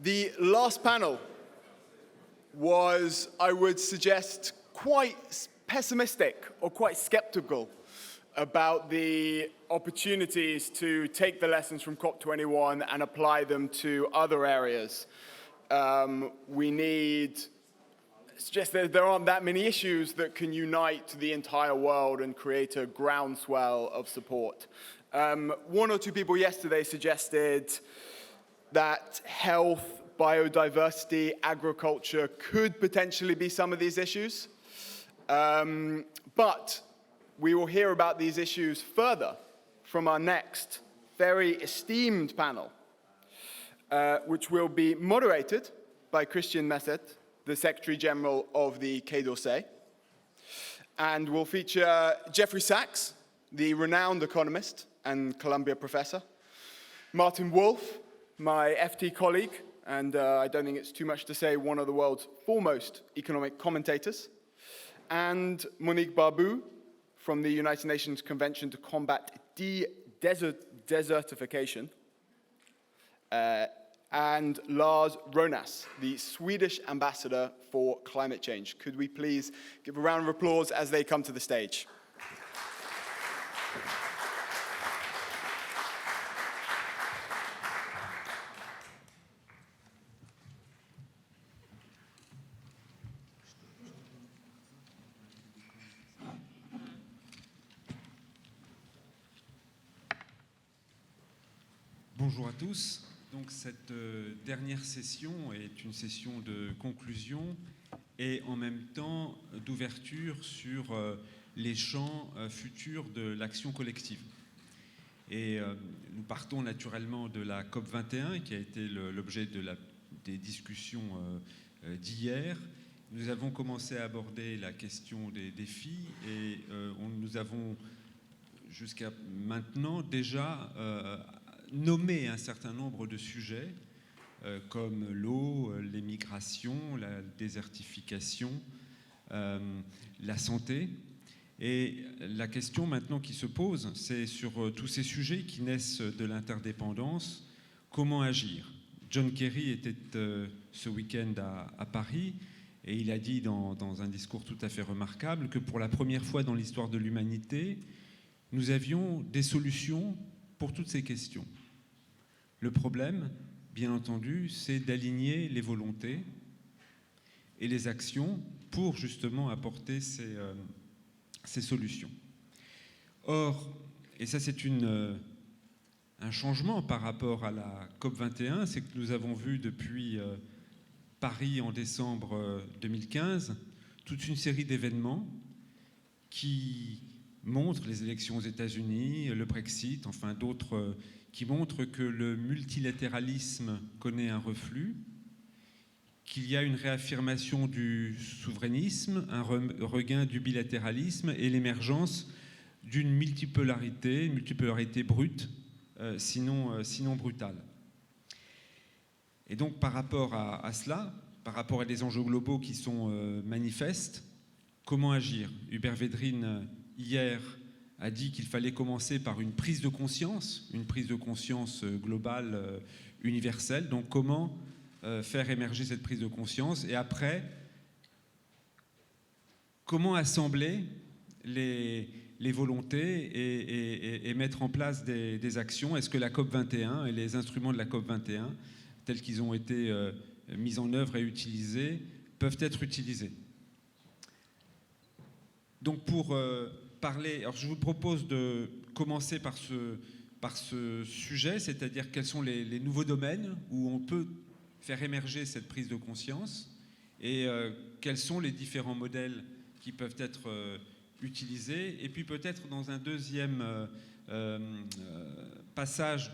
The last panel was, I would suggest, quite pessimistic or quite skeptical about the opportunities to take the lessons from COP21 and apply them to other areas. Suggest that there aren't that many issues that can unite the entire world and create a groundswell of support. One or two people yesterday suggested that health, biodiversity, agriculture could potentially be some of these issues. But we will hear about these issues further from our next very esteemed panel, which will be moderated by Christian Messet, the Secretary General of the Quai d'Orsay, and will feature Jeffrey Sachs, the renowned economist and Columbia professor, Martin Wolf, my FT colleague, and I don't think it's too much to say, one of the world's foremost economic commentators, and Monique Barbu from the United Nations Convention to Combat Desertification, and Lars Ronas, the Swedish ambassador for climate change. Could we please give a round of applause as they come to the stage? Bonjour à tous. Donc cette dernière session est une session de conclusion et en même temps d'ouverture sur les champs futurs de l'action collective. Et nous partons naturellement de la COP21 qui a été l'objet des discussions d'hier. Nous avons commencé à aborder la question des défis et nous avons jusqu'à maintenant déjà nommé un certain nombre de sujets comme l'eau, les migrations, la désertification, la santé. Et la question maintenant qui se pose, c'est sur tous ces sujets qui naissent de l'interdépendance, comment agir ? John Kerry était ce week-end à Paris et il a dit dans un discours tout à fait remarquable que pour la première fois dans l'histoire de l'humanité, nous avions des solutions pour toutes ces questions. Le problème, bien entendu, c'est d'aligner les volontés et les actions pour justement apporter ces solutions. Or, et ça c'est un changement par rapport à la COP21, c'est que nous avons vu depuis Paris en décembre 2015 toute une série d'événements qui montrent les élections aux États-Unis, le Brexit, enfin d'autres qui montrent que le multilatéralisme connaît un reflux, qu'il y a une réaffirmation du souverainisme, un regain du bilatéralisme et l'émergence d'une multipolarité brute, sinon brutale. Et donc par rapport à cela, par rapport à des enjeux globaux qui sont manifestes, comment agir ? Hubert Védrine, hier, a dit qu'il fallait commencer par une prise de conscience globale, universelle. Donc comment faire émerger cette prise de conscience ? Et après, comment assembler les volontés et mettre en place des actions ? Est-ce que la COP21 et les instruments de la COP21, tels qu'ils ont été mis en œuvre et utilisés, peuvent être utilisés ? Donc pour parler, alors je vous propose de commencer par ce sujet, c'est-à-dire quels sont les nouveaux domaines où on peut faire émerger cette prise de conscience et quels sont les différents modèles qui peuvent être utilisés. Et puis peut-être dans un deuxième passage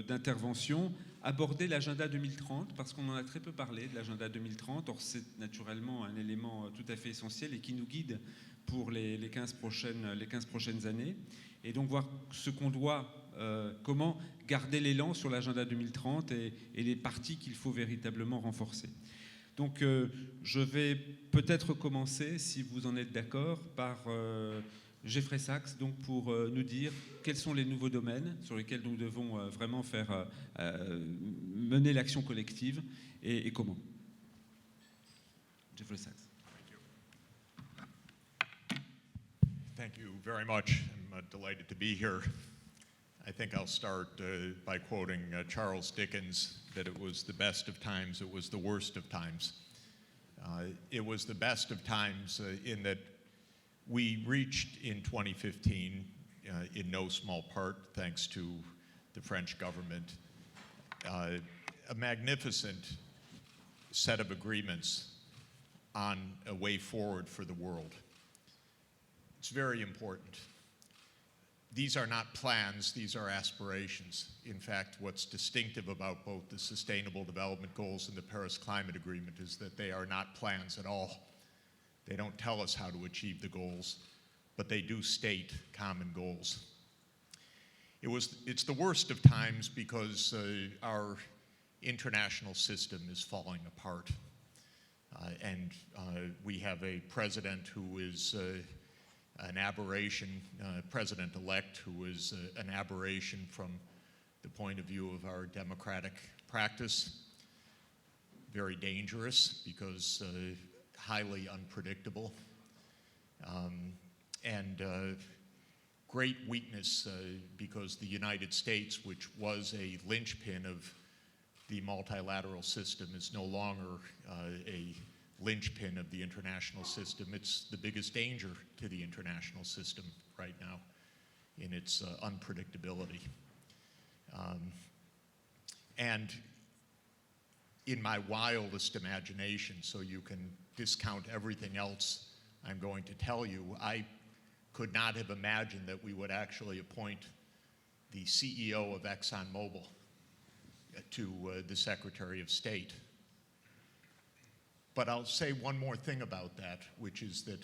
d'intervention, aborder l'agenda 2030, parce qu'on en a très peu parlé de l'agenda 2030. Or, c'est naturellement un élément tout à fait essentiel et qui nous guide pour les 15 prochaines années. Et donc voir ce qu'on doit, comment garder l'élan sur l'agenda 2030 et les parties qu'il faut véritablement renforcer. Donc je vais peut-être commencer, si vous en êtes d'accord, par Jeffrey Sachs, donc pour nous dire quels sont les nouveaux domaines sur lesquels nous devons vraiment mener l'action collective et comment. Jeffrey Sachs. Thank you very much. I'm delighted to be here. I think I'll start by quoting Charles Dickens, that it was the best of times, it was the worst of times. It was the best of times in that we reached in 2015, in no small part thanks to the French government, a magnificent set of agreements on a way forward for the world. It's very important. These are not plans, these are aspirations. In fact, what's distinctive about both the Sustainable Development Goals and the Paris Climate Agreement is that they are not plans at all. They don't tell us how to achieve the goals, but they do state common goals. It's the worst of times because our international system is falling apart. And we have a president who is an aberration, president-elect who is an aberration from the point of view of our democratic practice. Very dangerous because highly unpredictable. And great weakness because the United States, which was a linchpin of the multilateral system, is no longer a linchpin of the international system. It's the biggest danger to the international system right now in its unpredictability. And in my wildest imagination, so you can discount everything else I'm going to tell you, I could not have imagined that we would actually appoint the CEO of ExxonMobil to the Secretary of State. But I'll say one more thing about that, which is that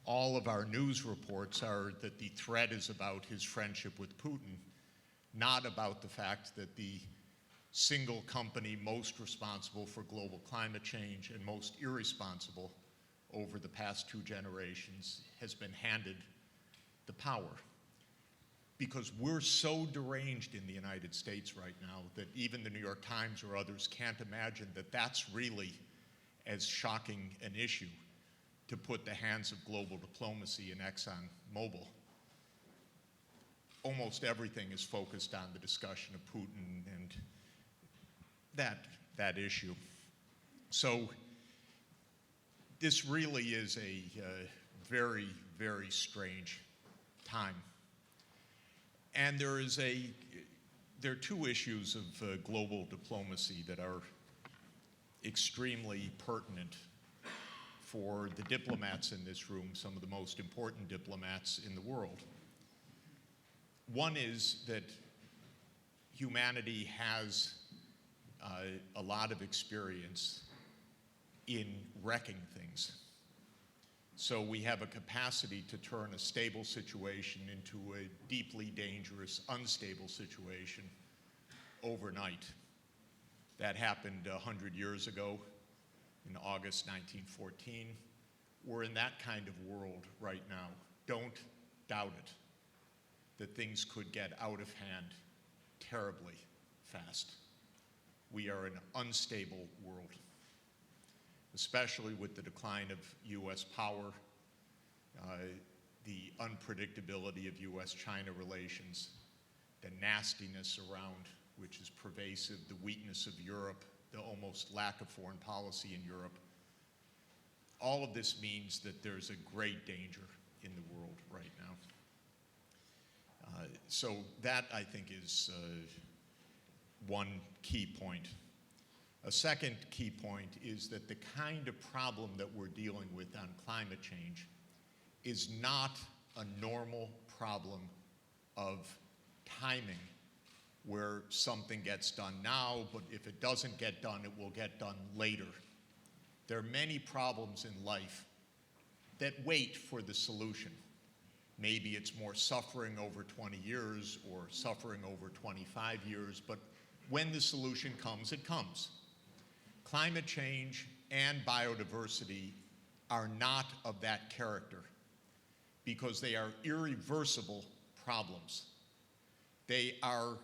all of our news reports are that the threat is about his friendship with Putin, not about the fact that the single company most responsible for global climate change and most irresponsible over the past 2 generations has been handed the power. Because we're so deranged in the United States right now that even the New York Times or others can't imagine that that's really as shocking an issue to put the hands of global diplomacy in ExxonMobil. Almost everything is focused on the discussion of Putin and that issue. So this really is a very, very strange time. And there are 2 issues of global diplomacy that are extremely pertinent for the diplomats in this room, some of the most important diplomats in the world. One is that humanity has a lot of experience in wrecking things. So we have a capacity to turn a stable situation into a deeply dangerous, unstable situation overnight. That happened 100 years ago in August 1914. We're in that kind of world right now. Don't doubt it, that things could get out of hand terribly fast. We are an unstable world, especially with the decline of U.S. power, the unpredictability of U.S.-China relations, the nastiness around which is pervasive, the weakness of Europe, the almost lack of foreign policy in Europe. All of this means that there's a great danger in the world right now. So that, I think, is one key point. A second key point is that the kind of problem that we're dealing with on climate change is not a normal problem of timing, where something gets done now, but if it doesn't get done, it will get done later. There are many problems in life that wait for the solution. Maybe it's more suffering over 20 years or suffering over 25 years, but when the solution comes, it comes. Climate change and biodiversity are not of that character. because they are irreversible problems. They are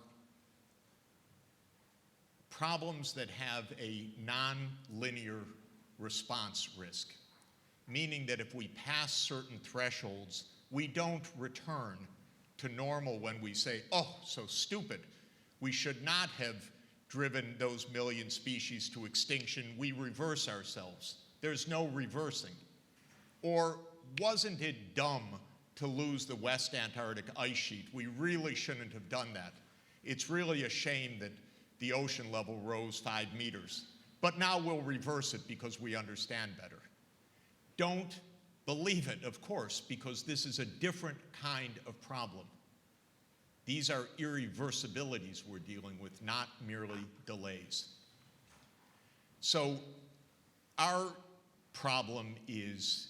problems that have a non-linear response risk, meaning that if we pass certain thresholds, we don't return to normal when we say, oh, so stupid. We should not have driven those million species to extinction. We reverse ourselves. There's no reversing. Or wasn't it dumb to lose the West Antarctic ice sheet? We really shouldn't have done that. It's really a shame that the ocean level rose 5 meters. But now we'll reverse it because we understand better. Don't believe it, of course, because this is a different kind of problem. These are irreversibilities we're dealing with, not merely delays. So our problem is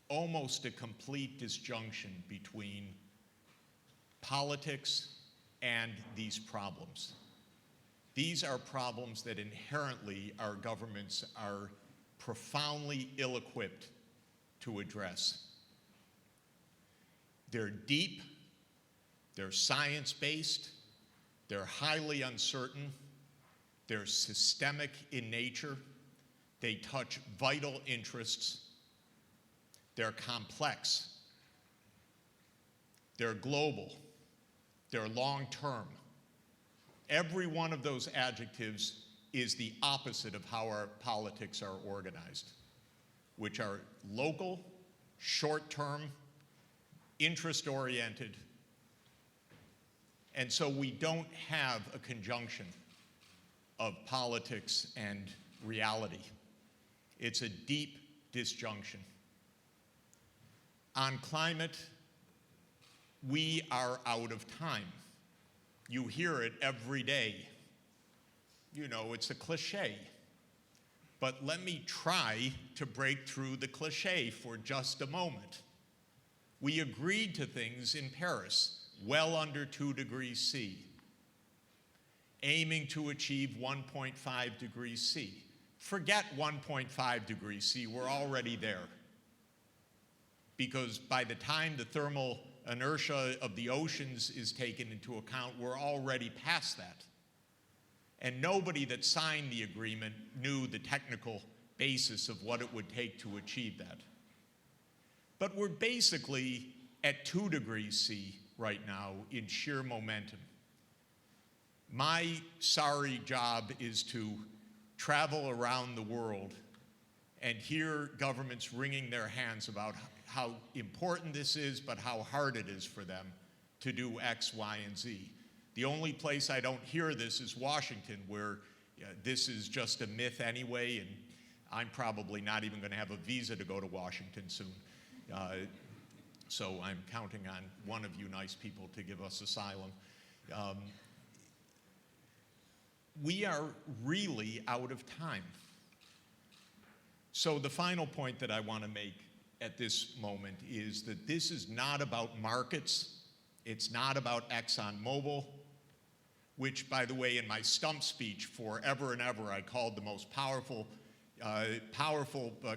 almost a complete disjunction between politics and these problems. These are problems that inherently our governments are profoundly ill-equipped to address. They're deep, they're science-based, they're highly uncertain, they're systemic in nature, they touch vital interests, they're complex, they're global, they're long-term. Every one of those adjectives is the opposite of how our politics are organized, which are local, short-term, interest-oriented, and so we don't have a conjunction of politics and reality. It's a deep disjunction. On climate, we are out of time. You hear it every day. You know, it's a cliche. But let me try to break through the cliche for just a moment. We agreed to things in Paris, well under 2 degrees C, aiming to achieve 1.5 degrees C. Forget 1.5 degrees C, we're already there. Because by the time the thermal inertia of the oceans is taken into account, we're already past that. And nobody that signed the agreement knew the technical basis of what it would take to achieve that. But we're basically at 2 degrees C right now in sheer momentum. My sorry job is to travel around the world and hear governments wringing their hands about how important this is, but how hard it is for them to do X, Y, and Z. The only place I don't hear this is Washington, where this is just a myth anyway, and I'm probably not even going to have a visa to go to Washington soon. So I'm counting on one of you nice people to give us asylum. We are really out of time. So the final point that I want to make at this moment is that this is not about markets. It's not about ExxonMobil, which, by the way, in my stump speech forever and ever, I called the most powerful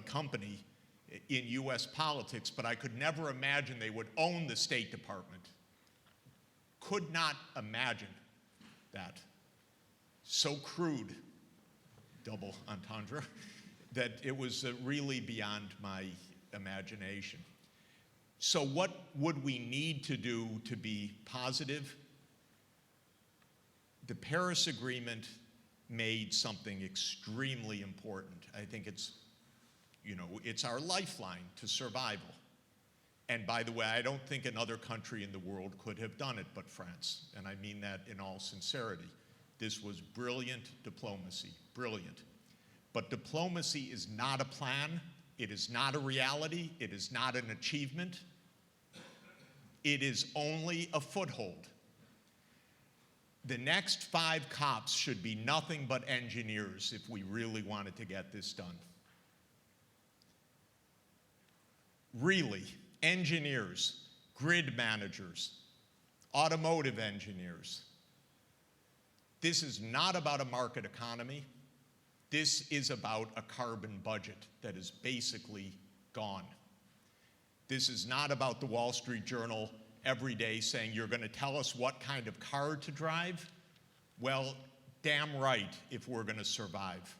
company in US politics, but I could never imagine they would own the State Department. Could not imagine that. So crude, double entendre, that it was really beyond my imagination. So what would we need to do to be positive? The Paris Agreement made something extremely important. I think it's, it's our lifeline to survival. And by the way, I don't think another country in the world could have done it but France. And I mean that in all sincerity. This was brilliant diplomacy, brilliant. But diplomacy is not a plan. It is not a reality. It is not an achievement. It is only a foothold. The next 5 COPs should be nothing but engineers if we really wanted to get this done. Really, engineers, grid managers, automotive engineers. This is not about a market economy. This is about a carbon budget that is basically gone. This is not about the Wall Street Journal every day saying, you're going to tell us what kind of car to drive? Well, damn right if we're going to survive.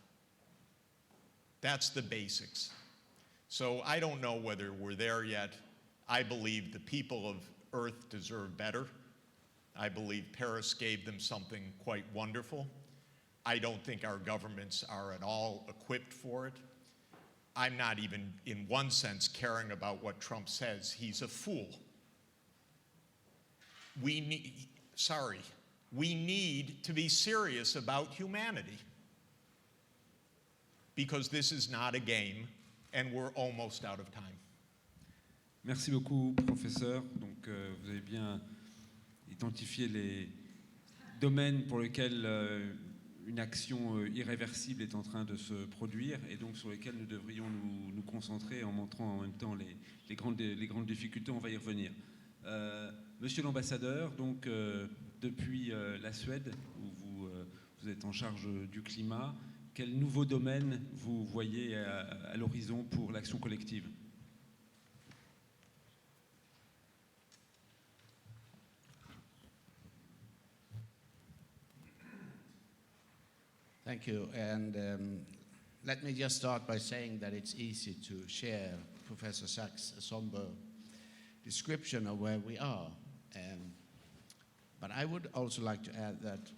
That's the basics. So I don't know whether we're there yet. I believe the people of Earth deserve better. I believe Paris gave them something quite wonderful. I don't think our governments are at all equipped for it. I'm not even, in one sense, caring about what Trump says. He's a fool. We need to be serious about humanity, because this is not a game, and we're almost out of time. Merci beaucoup, professeur. Donc, vous avez bien identifié les domaines pour lesquels une action irréversible est en train de se produire et donc sur lesquels nous devrions nous concentrer en montrant en même temps les grandes difficultés. On va y revenir. Monsieur l'ambassadeur, donc depuis la Suède, où vous êtes en charge du climat, quels nouveaux domaines vous voyez à l'horizon pour l'action collective ? Thank you. And let me just start by saying that it's easy to share Professor Sachs' somber description of where we are. But I would also like to add that,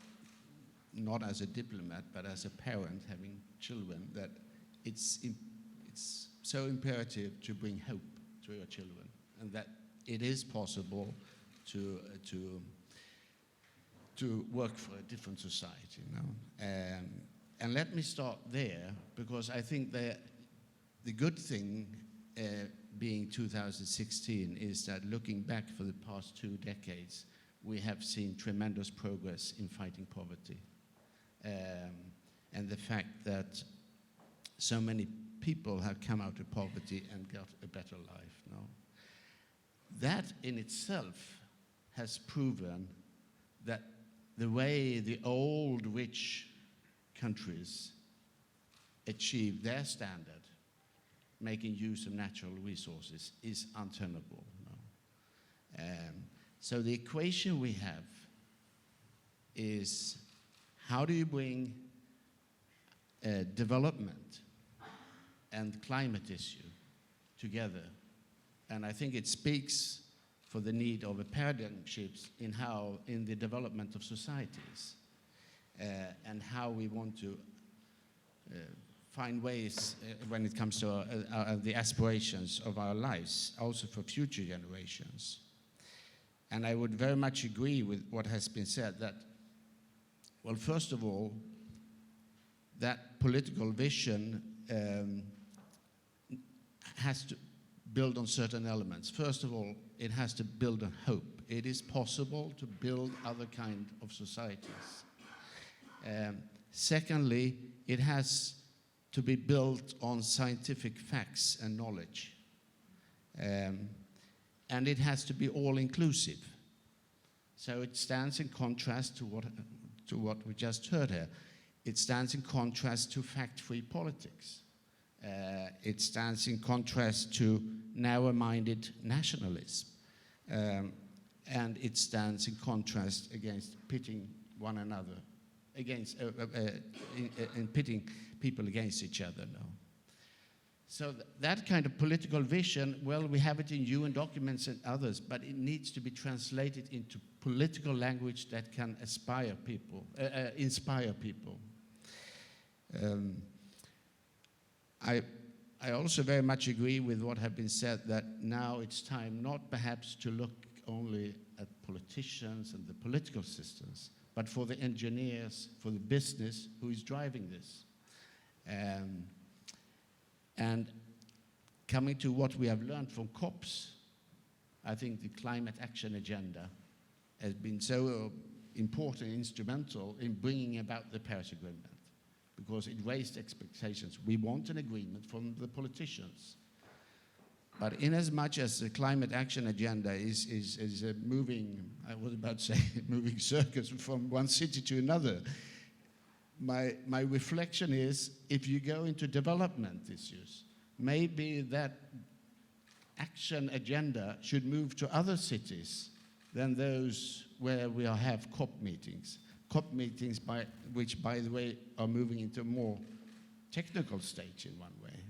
not as a diplomat, but as a parent having children, that it's so imperative to bring hope to your children, and that it is possible to work for a different society, you know. And let me start there, because I think that the good thing being 2016 is that looking back for the past 2 decades, we have seen tremendous progress in fighting poverty. And the fact that so many people have come out of poverty and got a better life now. That in itself has proven that the way the old rich countries achieve their standard, making use of natural resources, is untenable. No? So the equation we have is, how do you bring development and climate issue together? And I think it speaks for the need of a paradigm shift in the development of societies, and how we want to find ways when it comes to the aspirations of our lives, also for future generations. And I would very much agree with what has been said, that, well, first of all, that political vision has to build on certain elements. First of all, it has to build on hope. It is possible to build other kind of societies. Secondly, it has to be built on scientific facts and knowledge. And it has to be all-inclusive. So it stands in contrast to what we just heard here. It stands in contrast to fact-free politics. It stands in contrast to narrow-minded nationalism. And it stands in contrast against pitting one another, in pitting people against each other. No. So that kind of political vision, well, we have it in UN documents and others, but it needs to be translated into political language that can inspire people. I also very much agree with what have been said, that now it's time not perhaps to look only at politicians and the political systems, but for the engineers, for the business who is driving this. And coming to what we have learned from COPs, I think the climate action agenda has been so important and instrumental in bringing about the Paris Agreement, because it raised expectations. We want an agreement from the politicians. But in as much as the climate action agenda is a moving, I was about to say, moving circus from one city to another, my reflection is, if you go into development issues, maybe that action agenda should move to other cities than those where we have COP meetings. COP meetings, which, by the way, are moving into a more technical stage in one way.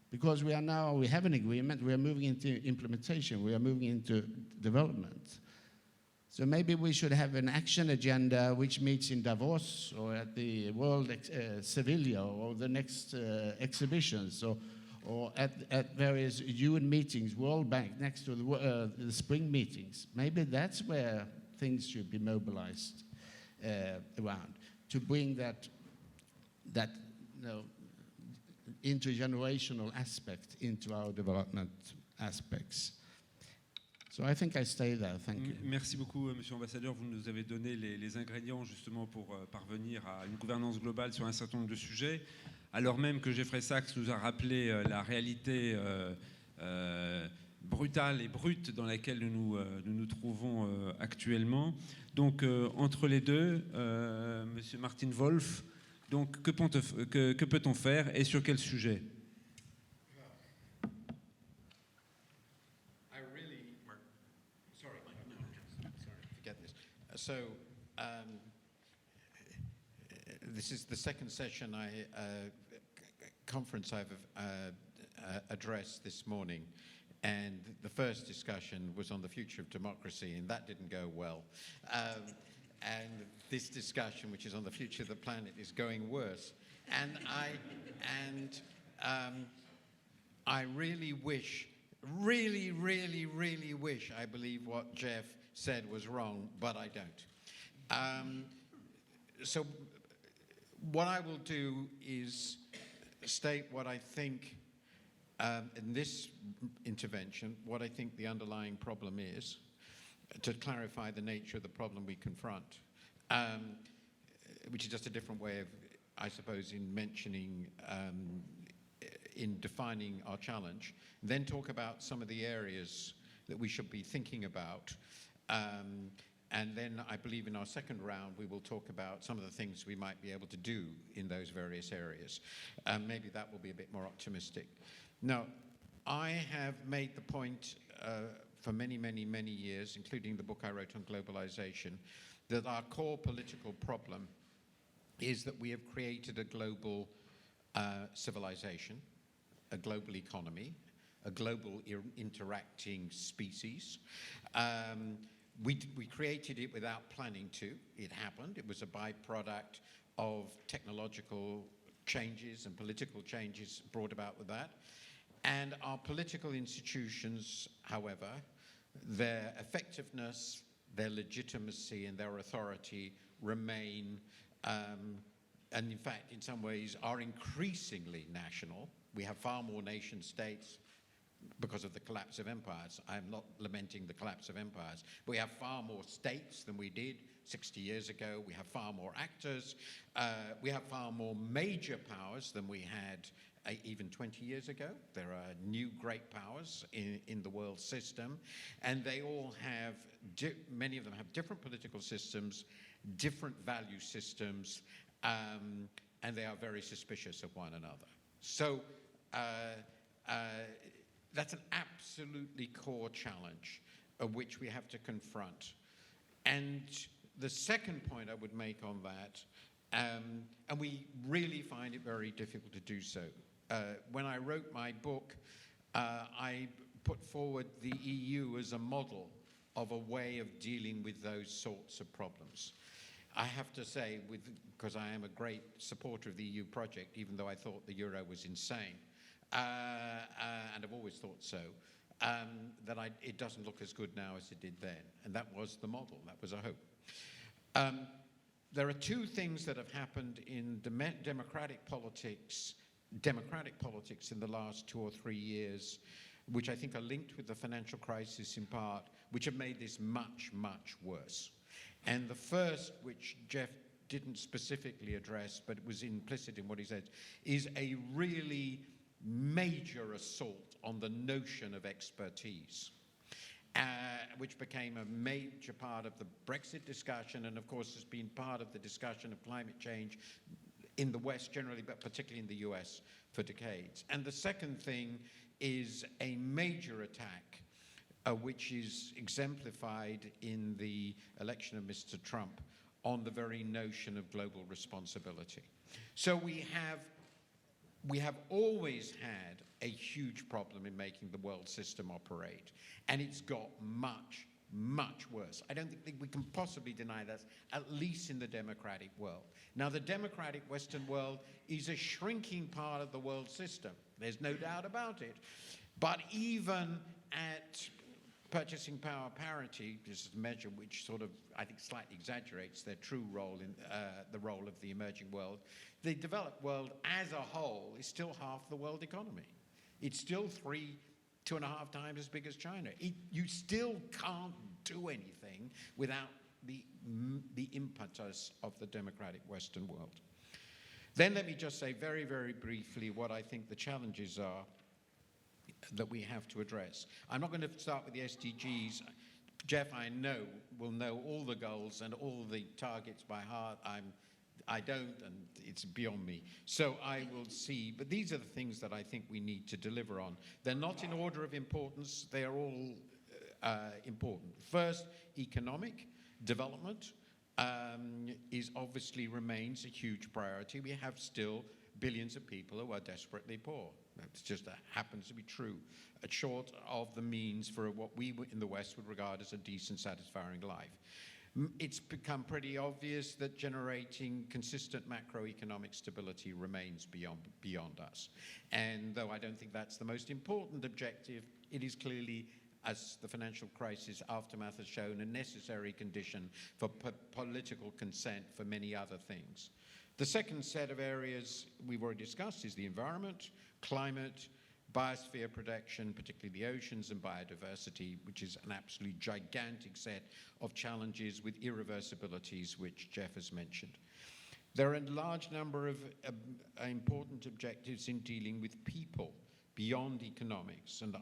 Because we have an agreement, we are moving into implementation, we are moving into development. So maybe we should have an action agenda which meets in Davos or at the World Sevilla or the next exhibitions or at various UN meetings, World Bank, next to the spring meetings. Maybe that's where things should be mobilized around to bring that intergenerational aspect into our development aspects. So I think I stay there. Thank you. Merci beaucoup, Monsieur l'Ambassadeur. Vous nous avez donné les ingrédients justement pour parvenir à une gouvernance globale sur un certain nombre de sujets, alors même que Jeffrey Sachs nous a rappelé la réalité brutale et brute dans laquelle nous nous trouvons actuellement. Donc, entre les deux, Monsieur Martin Wolf, donc, que peut-on faire et sur quel sujet? So, this is the second session conference I've addressed this morning, and the first discussion was on the future of democracy, and that didn't go well. And this discussion, which is on the future of the planet, is going worse. And I really wish, really wish I believe what Jeff said was wrong, but I don't. So what I will do is state what I think in this intervention, what I think the underlying problem is, to clarify the nature of the problem we confront, which is just a different way of, I suppose, in mentioning, in defining our challenge. Then talk about some of the areas that we should be thinking about. And then I believe in our second round, we will talk about some of the things we might be able to do in those various areas. Maybe that will be a bit more optimistic. Now, I have made the point for many years, including the book I wrote on globalization, that our core political problem is that we have created a global civilization, a global economy, a global interacting species. We created it without planning to. It happened. It was a byproduct of technological changes and political changes brought about with that. And our political institutions, however, their effectiveness, their legitimacy, and their authority remain, and in fact, in some ways, are increasingly national. We have far more nation states because of the collapse of empires. I am not lamenting the collapse of empires. We have far more states than we did 60 years ago. We have far more actors. We have far more major powers than we had even 20 years ago. There are new great powers in the world system, and they all have, many of them have different political systems, different value systems, and they are very suspicious of one another. So that's an absolutely core challenge of which we have to confront. And the second point I would make on that, and we really find it very difficult to do so. When I wrote my book, I put forward the EU as a model of a way of dealing with those sorts of problems. I have to say, because I am a great supporter of the EU project, even though I thought the euro was insane, and I've always thought so, that it doesn't look as good now as it did then. And that was the model, that was a hope. There are two things that have happened in democratic politics in the last 2 or 3 years, which I think are linked with the financial crisis in part, which have made this much worse. And the first, which Jeff didn't specifically address, but it was implicit in what he said, is a really major assault on the notion of expertise, which became a major part of the Brexit discussion, and of course has been part of the discussion of climate change in the West generally, but particularly in the US for decades. And the second thing is a major attack, which is exemplified in the election of Mr. Trump on the very notion of global responsibility. So we have always had a huge problem in making the world system operate, and it's got much, much worse. I don't think we can possibly deny that, at least in the democratic world. Now, the democratic Western world is a shrinking part of the world system. There's no doubt about it. But even at purchasing power parity, this is a measure which sort of, I think, slightly exaggerates their true role in the role of the emerging world, the developed world as a whole is still half the world economy. It's still 2.5 times as big as China. You still can't do anything without the impetus of the democratic Western world. Then let me just say very, very briefly what I think the challenges are that we have to address. I'm not going to start with the SDGs. Jeff, I know, will know all the goals and all the targets by heart. I don't, and it's beyond me. So I will see, but these are the things that I think we need to deliver on. They're not in order of importance. They are all important. First, economic development is obviously remains a huge priority. We have still billions of people who are desperately poor. That just happens to be true, short of the means for what we in the West would regard as a decent, satisfying life. It's become pretty obvious that generating consistent macroeconomic stability remains beyond us. And though I don't think that's the most important objective, it is clearly, as the financial crisis aftermath has shown, a necessary condition for political consent for many other things. The second set of areas we've already discussed is the environment, climate, biosphere protection, particularly the oceans, and biodiversity, which is an absolutely gigantic set of challenges with irreversibilities, which Jeff has mentioned. There are a large number of important objectives in dealing with people beyond economics, and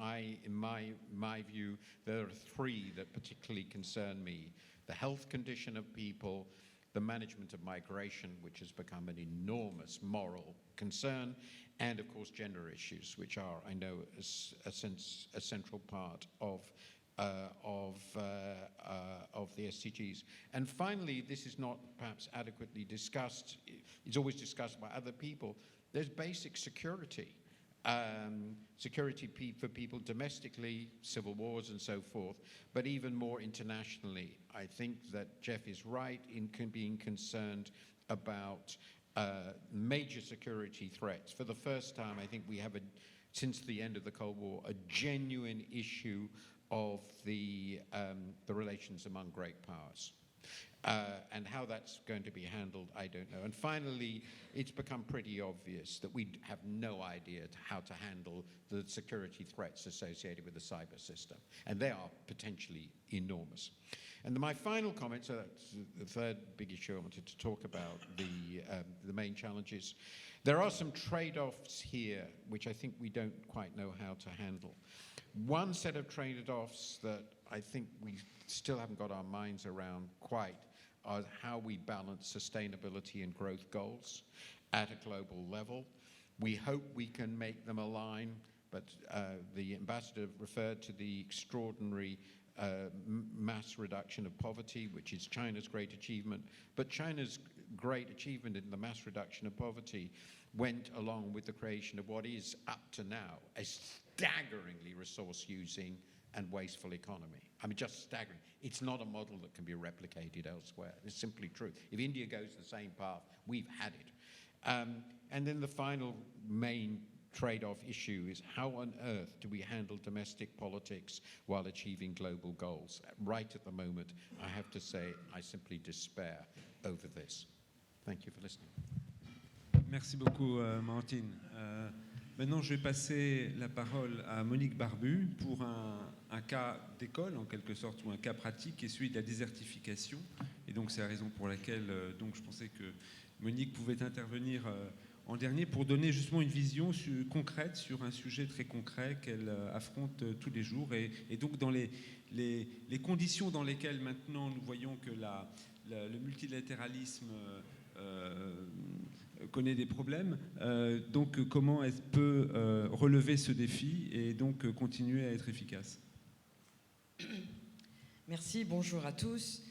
in my view, there are three that particularly concern me: the health condition of people, the management of migration, which has become an enormous moral concern, and of course gender issues, which are, I know, a central part of the SDGs. And finally, this is not perhaps adequately discussed. It's always discussed by other people. There's basic security. Security for people domestically, civil wars and so forth, but even more internationally. I think that Jeff is right in being concerned about major security threats. For the first time, I think we have, since the end of the Cold War, a genuine issue of the relations among great powers. And how that's going to be handled, I don't know. And finally, it's become pretty obvious that we have no idea how to handle the security threats associated with the cyber system. And they are potentially enormous. And my final comment, so that's the third big issue I wanted to talk about, the main challenges. There are some trade-offs here which I think we don't quite know how to handle. One set of trade-offs that I think we still haven't got our minds around quite are how we balance sustainability and growth goals at a global level. We hope we can make them align, but the ambassador referred to the extraordinary mass reduction of poverty, which is China's great achievement. But China's great achievement in the mass reduction of poverty went along with the creation of what is, up to now, a staggeringly resource-using and wasteful economy. I mean, just staggering. It's not a model that can be replicated elsewhere. It's simply true. If India goes the same path, we've had it. And then the final main trade-off issue is how on earth do we handle domestic politics while achieving global goals? Right at the moment, I have to say, I simply despair over this. Thank you for listening. Merci beaucoup, Martine. Maintenant, je vais passer la parole à Monique Barbu pour un cas d'école, en quelque sorte, ou un cas pratique, qui est celui de la désertification. Et donc, c'est la raison pour laquelle donc, je pensais que Monique pouvait intervenir en dernier pour donner justement une vision concrète sur un sujet très concret qu'elle affronte tous les jours. Et donc, dans les conditions dans lesquelles maintenant nous voyons que le multilatéralisme connaît des problèmes. Donc comment elle peut relever ce défi et donc continuer à être efficace? Merci, bonjour à tous.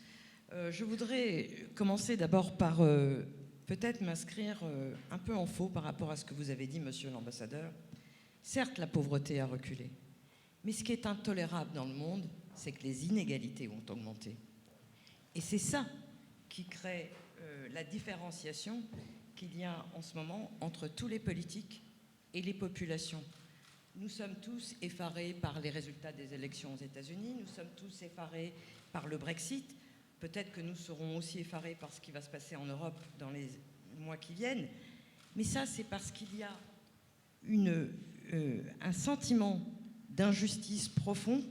Je voudrais commencer d'abord par peut-être m'inscrire un peu en faux par rapport à ce que vous avez dit, monsieur l'ambassadeur. Certes, la pauvreté a reculé, mais ce qui est intolérable dans le monde, c'est que les inégalités ont augmenté. Et c'est ça qui crée la différenciation qu'il y a en ce moment entre tous les politiques et les populations. Nous sommes tous effarés par les résultats des élections aux États-Unis, nous sommes tous effarés par le Brexit. Peut-être que nous serons aussi effarés par ce qui va se passer en Europe dans les mois qui viennent. Mais ça, c'est parce qu'il y a un sentiment d'injustice profond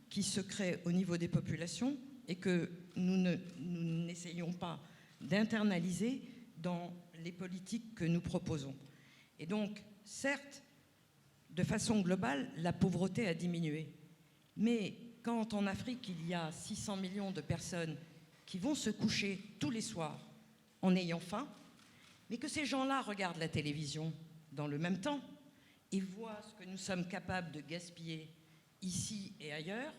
qui se crée au niveau des populations et que nous n'essayons pas d'internaliser dans les politiques que nous proposons. Et donc, certes, de façon globale, la pauvreté a diminué. Mais quand en Afrique, il y a 600 millions de personnes qui vont se coucher tous les soirs en ayant faim, mais que ces gens-là regardent la télévision dans le même temps et voient ce que nous sommes capables de gaspiller ici et ailleurs,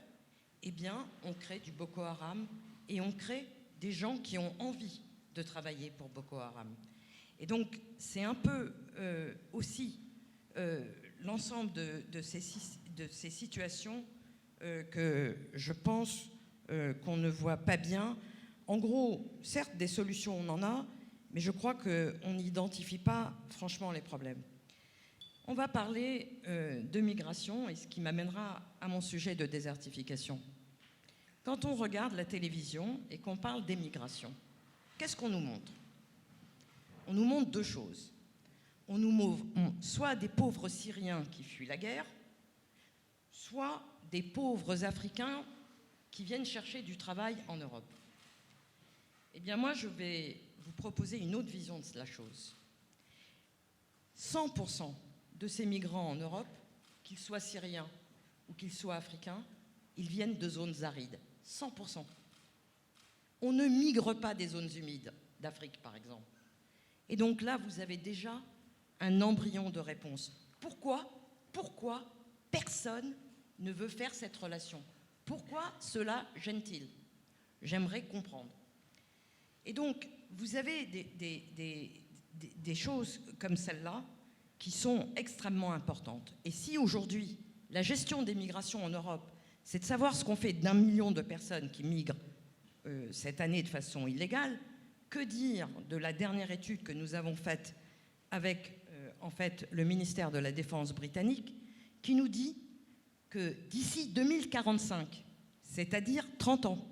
eh bien, on crée du Boko Haram et on crée des gens qui ont envie de travailler pour Boko Haram. Et donc, c'est un peu aussi l'ensemble de ces situations que je pense qu'on ne voit pas bien. En gros, certes, des solutions, on en a, mais je crois qu'on n'identifie pas franchement les problèmes. On va parler de migration, et ce qui m'amènera à mon sujet de désertification. Quand on regarde la télévision et qu'on parle d'émigration, qu'est-ce qu'on nous montre? On nous montre deux choses. On nous montre soit des pauvres Syriens qui fuient la guerre, soit des pauvres Africains qui viennent chercher du travail en Europe. Eh bien moi, je vais vous proposer une autre vision de la chose. 100% de ces migrants en Europe, qu'ils soient syriens ou qu'ils soient africains, ils viennent de zones arides. 100%. On ne migre pas des zones humides d'Afrique, par exemple. Et donc là, vous avez déjà un embryon de réponse. Pourquoi personne ne veut faire cette relation? Pourquoi cela gêne-t-il? J'aimerais comprendre. Et donc, vous avez des choses comme celle-là qui sont extrêmement importantes. Et si aujourd'hui, la gestion des migrations en Europe, c'est de savoir ce qu'on fait d'1 million de personnes qui migrent cette année de façon illégale, que dire de la dernière étude que nous avons faite avec en fait, le ministère de la Défense britannique, qui nous dit que d'ici 2045, c'est-à-dire 30 ans,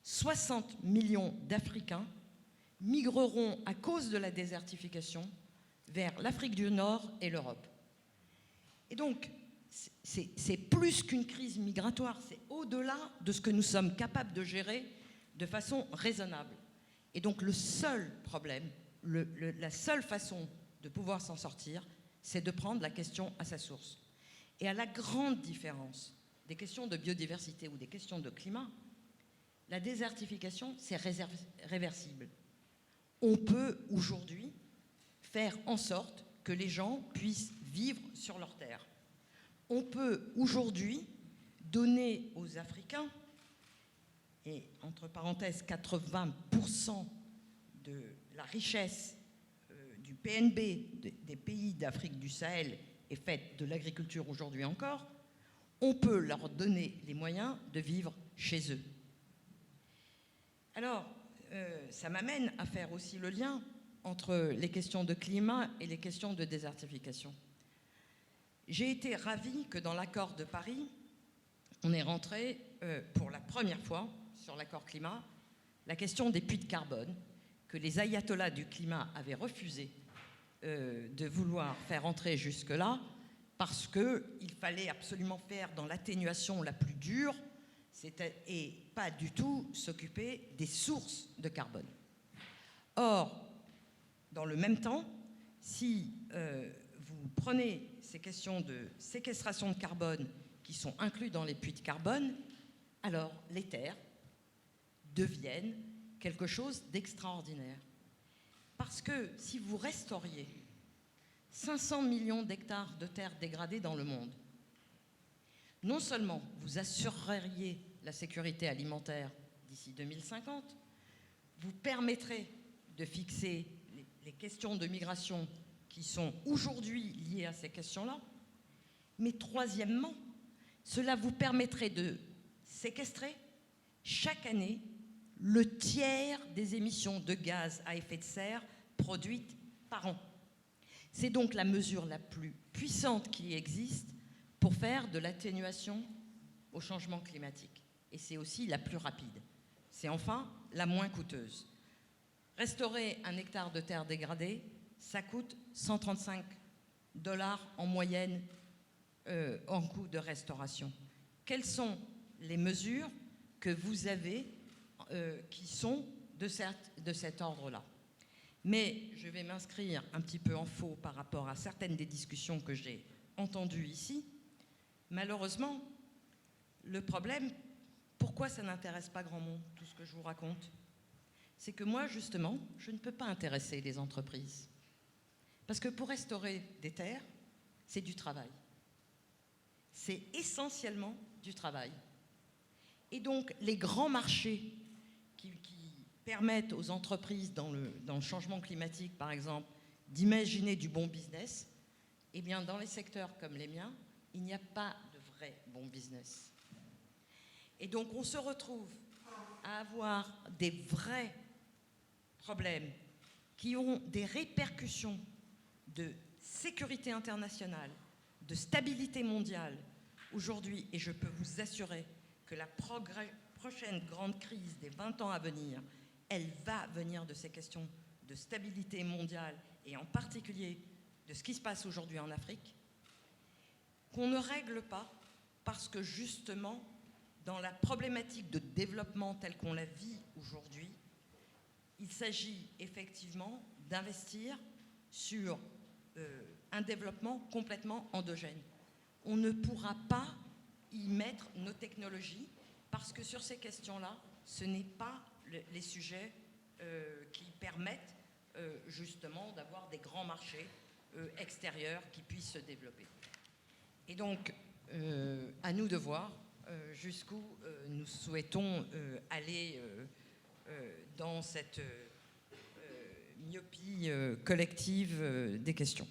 60 millions d'Africains migreront à cause de la désertification vers l'Afrique du Nord et l'Europe. Et donc, c'est plus qu'une crise migratoire, c'est au-delà de ce que nous sommes capables de gérer de façon raisonnable. Et donc, le seul problème, la seule façon de pouvoir s'en sortir, c'est de prendre la question à sa source. Et à la grande différence des questions de biodiversité ou des questions de climat, la désertification, c'est réversible. On peut aujourd'hui faire en sorte que les gens puissent vivre sur leur terre. On peut aujourd'hui donner aux Africains, et entre parenthèses, 80% de la richesse du PNB des pays d'Afrique du Sahel est faite de l'agriculture aujourd'hui encore, on peut leur donner les moyens de vivre chez eux. Alors, ça m'amène à faire aussi le lien entre les questions de climat et les questions de désertification. J'ai été ravie que dans l'accord de Paris, on ait rentré pour la première fois sur l'accord climat la question des puits de carbone, que les ayatollahs du climat avaient refusé de vouloir faire entrer jusque-là, parce qu'il fallait absolument faire dans l'atténuation la plus dure, et pas du tout s'occuper des sources de carbone. Or, dans le même temps, si vous prenez ces questions de séquestration de carbone qui sont incluses dans les puits de carbone, alors les terres deviennent quelque chose d'extraordinaire. Parce que si vous restauriez 500 millions d'hectares de terres dégradées dans le monde, non seulement vous assureriez la sécurité alimentaire d'ici 2050, vous permettrez de fixer les questions de migration qui sont aujourd'hui liées à ces questions-là, mais troisièmement, cela vous permettrait de séquestrer chaque année le tiers des émissions de gaz à effet de serre produites par an. C'est donc la mesure la plus puissante qui existe pour faire de l'atténuation au changement climatique. Et c'est aussi la plus rapide. C'est enfin la moins coûteuse. Restaurer un hectare de terre dégradée, ça coûte 135 $ en moyenne en coût de restauration. Quelles sont les mesures que vous avez qui sont de cet ordre-là? Mais je vais m'inscrire un petit peu en faux par rapport à certaines des discussions que j'ai entendues ici. Malheureusement, le problème, pourquoi ça n'intéresse pas grand monde, tout ce que je vous raconte? C'est que moi, justement, je ne peux pas intéresser les entreprises. Parce que pour restaurer des terres, c'est du travail. C'est essentiellement du travail. Et donc, les grands marchés qui permettent aux entreprises dans le changement climatique, par exemple, d'imaginer du bon business, eh bien, dans les secteurs comme les miens, il n'y a pas de vrai bon business. Et donc, on se retrouve à avoir des vrais problèmes qui ont des répercussions de sécurité internationale, de stabilité mondiale aujourd'hui, et je peux vous assurer que la prochaine grande crise des 20 ans à venir, elle va venir de ces questions de stabilité mondiale, et en particulier de ce qui se passe aujourd'hui en Afrique, qu'on ne règle pas parce que justement, dans la problématique de développement telle qu'on la vit aujourd'hui, il s'agit effectivement d'investir sur un développement complètement endogène. On ne pourra pas y mettre nos technologies parce que sur ces questions-là, ce n'est pas les sujets qui permettent justement d'avoir des grands marchés extérieurs qui puissent se développer. Et donc, à nous de voir jusqu'où nous souhaitons aller dans cette myopie collective des questions.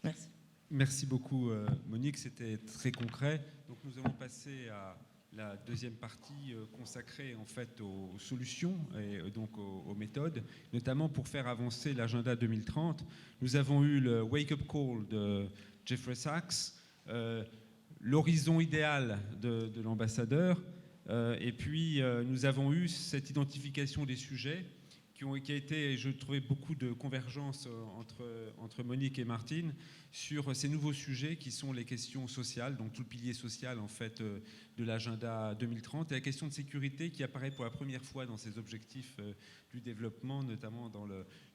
Merci. Merci beaucoup, Monique. C'était très concret. Donc, nous allons passer à la deuxième partie consacrée en fait aux solutions et donc aux méthodes, notamment pour faire avancer l'agenda 2030. Nous avons eu le wake-up call de Jeffrey Sachs, l'horizon idéal de l'ambassadeur, et puis nous avons eu cette identification des sujets qui a été, je trouvais, beaucoup de convergence entre Monique et Martine sur ces nouveaux sujets qui sont les questions sociales, donc tout le pilier social en fait de l'agenda 2030, et la question de sécurité qui apparaît pour la première fois dans ces objectifs du développement, notamment dans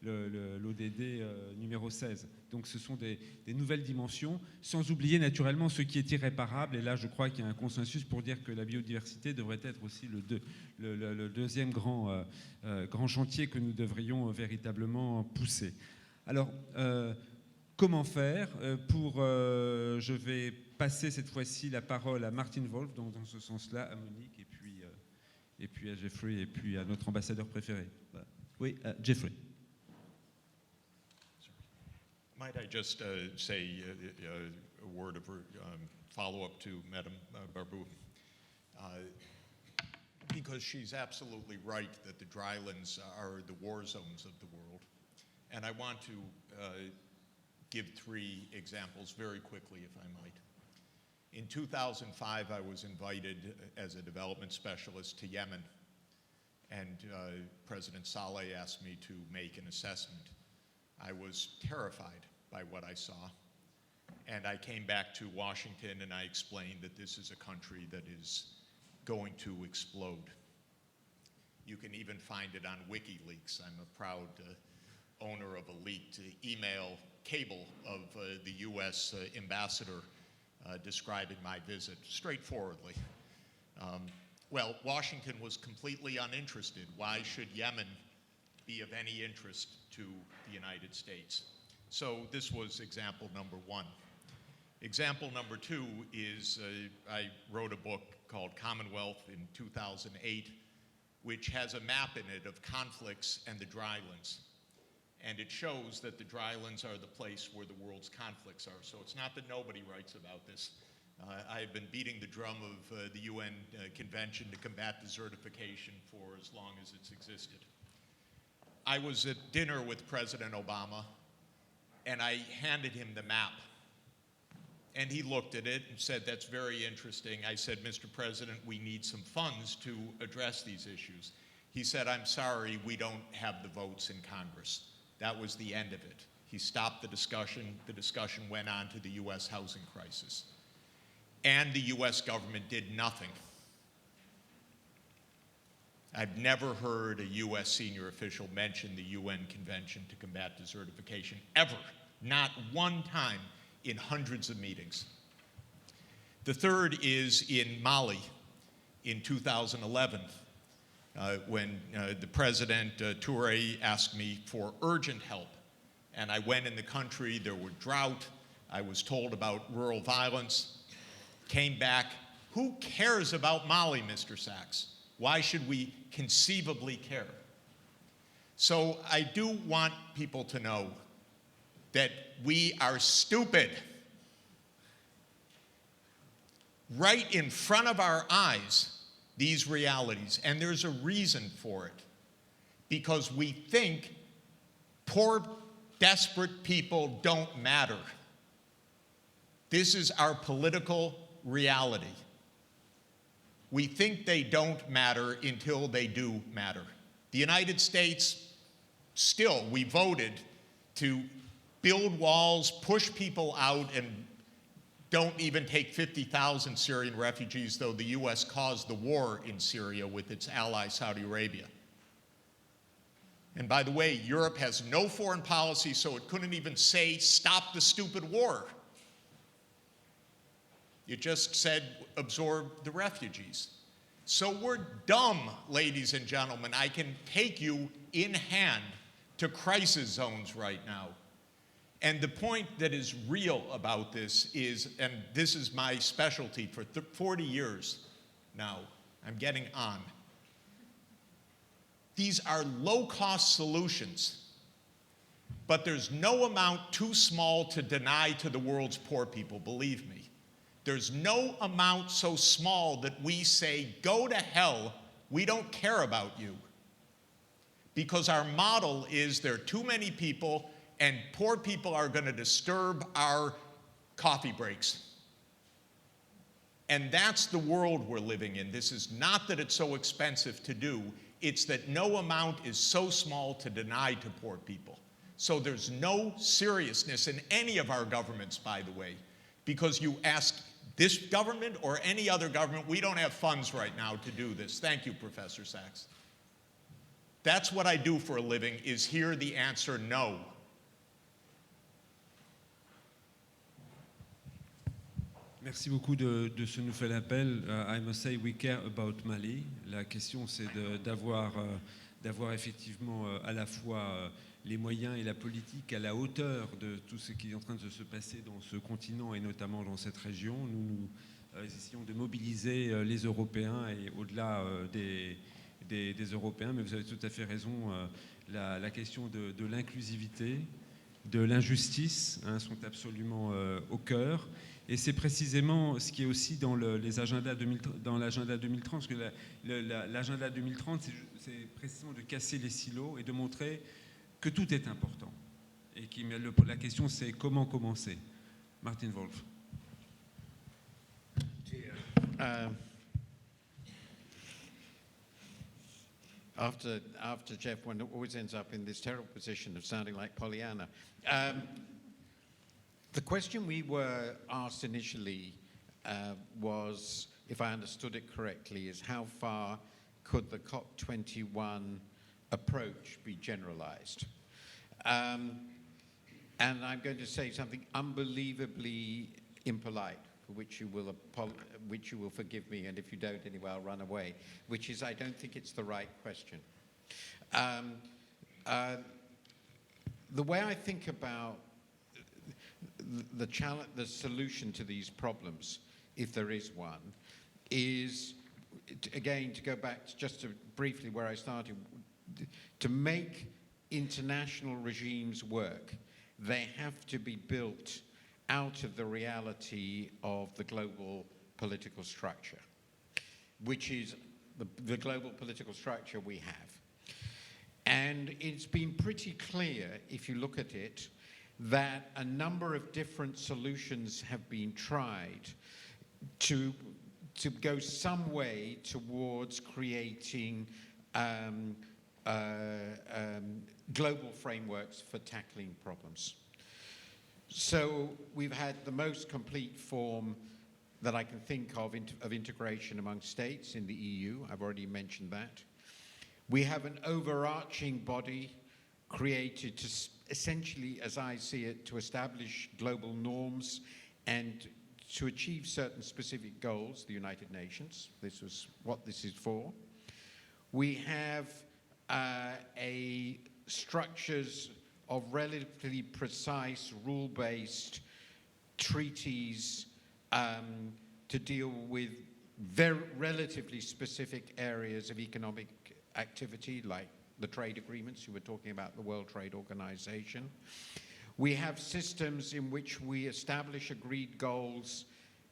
l'ODD numéro 16. Donc ce sont des nouvelles dimensions, sans oublier naturellement ce qui est irréparable, et là je crois qu'il y a un consensus pour dire que la biodiversité devrait être aussi le deuxième grand chantier que nous devrions véritablement pousser. Alors, comment faire je vais passer cette fois-ci la parole à Martin Wolf, donc dans ce sens-là, à Monique, et puis à Jeffrey, et puis à notre ambassadeur préféré. Oui, Jeffrey. Might I just say a word of follow-up to Madame Barbu? Because she's absolutely right that the drylands are the war zones of the world. And I want to give 3 examples very quickly, if I might. In 2005, I was invited as a development specialist to Yemen, and President Saleh asked me to make an assessment. I was terrified by what I saw, and I came back to Washington and I explained that this is a country that is going to explode. You can even find it on WikiLeaks. I'm a proud owner of a leaked email cable of the U.S. ambassador describing my visit, straightforwardly. Well, Washington was completely uninterested. Why should Yemen be of any interest to the United States. So this was example number one. Example number two is I wrote a book called Commonwealth in 2008, which has a map in it of conflicts and the drylands. And it shows that the drylands are the place where the world's conflicts are. So it's not that nobody writes about this. I've been beating the drum of the UN Convention to combat desertification for as long as it's existed. I was at dinner with President Obama, and I handed him the map. And he looked at it and said, "That's very interesting." I said, "Mr. President, we need some funds to address these issues." He said, "I'm sorry, we don't have the votes in Congress." That was the end of it. He stopped the discussion. The discussion went on to the US housing crisis. And the US government did nothing. I've never heard a US senior official mention the UN Convention to Combat Desertification, ever. Not one time in hundreds of meetings. The third is in Mali in 2011, when the President Touré asked me for urgent help. And I went in the country, there were drought, I was told about rural violence, came back. Who cares about Mali, Mr. Sachs? Why should we conceivably care? So I do want people to know that we are stupid. Right in front of our eyes, these realities, and there's a reason for it. Because we think poor, desperate people don't matter. This is our political reality. We think they don't matter until they do matter. The United States, still, we voted to build walls, push people out, and don't even take 50,000 Syrian refugees, though the US caused the war in Syria with its ally, Saudi Arabia. And by the way, Europe has no foreign policy, so it couldn't even say, "Stop the stupid war." It just said, "Absorb the refugees." So we're dumb, ladies and gentlemen. I can take you in hand to crisis zones right now. And the point that is real about this is, and this is my specialty for 40 years now, I'm getting on. These are low-cost solutions, but there's no amount too small to deny to the world's poor people, believe me. There's no amount so small that we say, "Go to hell, we don't care about you." Because our model is there are too many people and poor people are going to disturb our coffee breaks. And that's the world we're living in. This is not that it's so expensive to do, it's that no amount is so small to deny to poor people. So there's no seriousness in any of our governments, by the way, because you ask this government or any other government, we don't have funds right now to do this. Thank you, Professor Sachs. That's what I do for a living, is hear the answer no. Merci beaucoup de ce nouvel appel. I must say we care about Mali. La question, c'est d'avoir effectivement à la fois les moyens et la politique à la hauteur de tout ce qui est en train de se passer dans ce continent et notamment dans cette région. Nous essayons de mobiliser les Européens et au-delà des Européens, mais vous avez tout à fait raison, la question de l'inclusivité, de l'injustice sont absolument au cœur. Et c'est précisément ce qui est aussi dans l'agenda 2030, parce que l'agenda 2030, c'est précisément de casser les silos et de montrer que tout est important. Et la question, c'est comment commencer. Martin Wolf. After Jeff, one always ends up in this terrible position of sounding like Pollyanna. The question we were asked initially was, if I understood it correctly, is how far could the COP21 approach be generalized? And I'm going to say something unbelievably impolite, for which you will forgive me, and if you don't, anyway, I'll run away, which is I don't think it's the right question. The way I think about the challenge, the solution to these problems, if there is one, is, again, to go back to just to briefly where I started, to make international regimes work, they have to be built out of the reality of the global political structure, which is the global political structure we have. And it's been pretty clear, if you look at it, that a number of different solutions have been tried to go some way towards creating global frameworks for tackling problems. So we've had the most complete form that I can think of integration among states in the EU. I've already mentioned that. We have an overarching body created to essentially, as I see it, to establish global norms and to achieve certain specific goals, the United Nations. This was what this is for. We have structures of relatively precise, rule-based treaties to deal with very relatively specific areas of economic activity, like the trade agreements you were talking about, the World Trade Organization. We have systems in which we establish agreed goals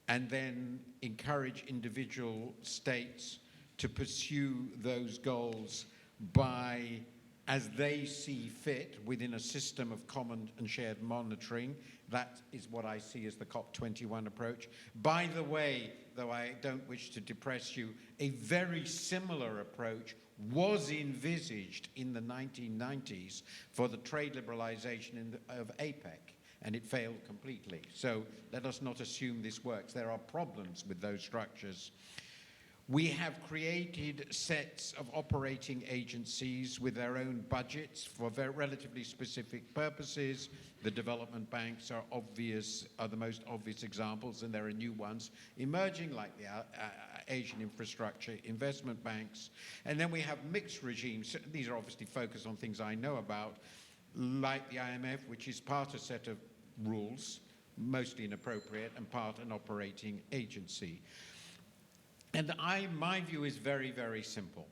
and then encourage individual states to pursue those goals by, as they see fit, within a system of common and shared monitoring. That is what I see as the COP21 approach. By the way, though I don't wish to depress you, a very similar approach was envisaged in the 1990s for the trade liberalization of APEC, and it failed completely. So let us not assume this works. There are problems with those structures. We have created sets of operating agencies with their own budgets for very relatively specific purposes. The development banks are the most obvious examples, and there are new ones emerging, like the Asian Infrastructure Investment Banks. And then we have mixed regimes. These are obviously focused on things I know about, like the IMF, which is part a set of rules, mostly inappropriate, and part an operating agency. And my view is very, very simple.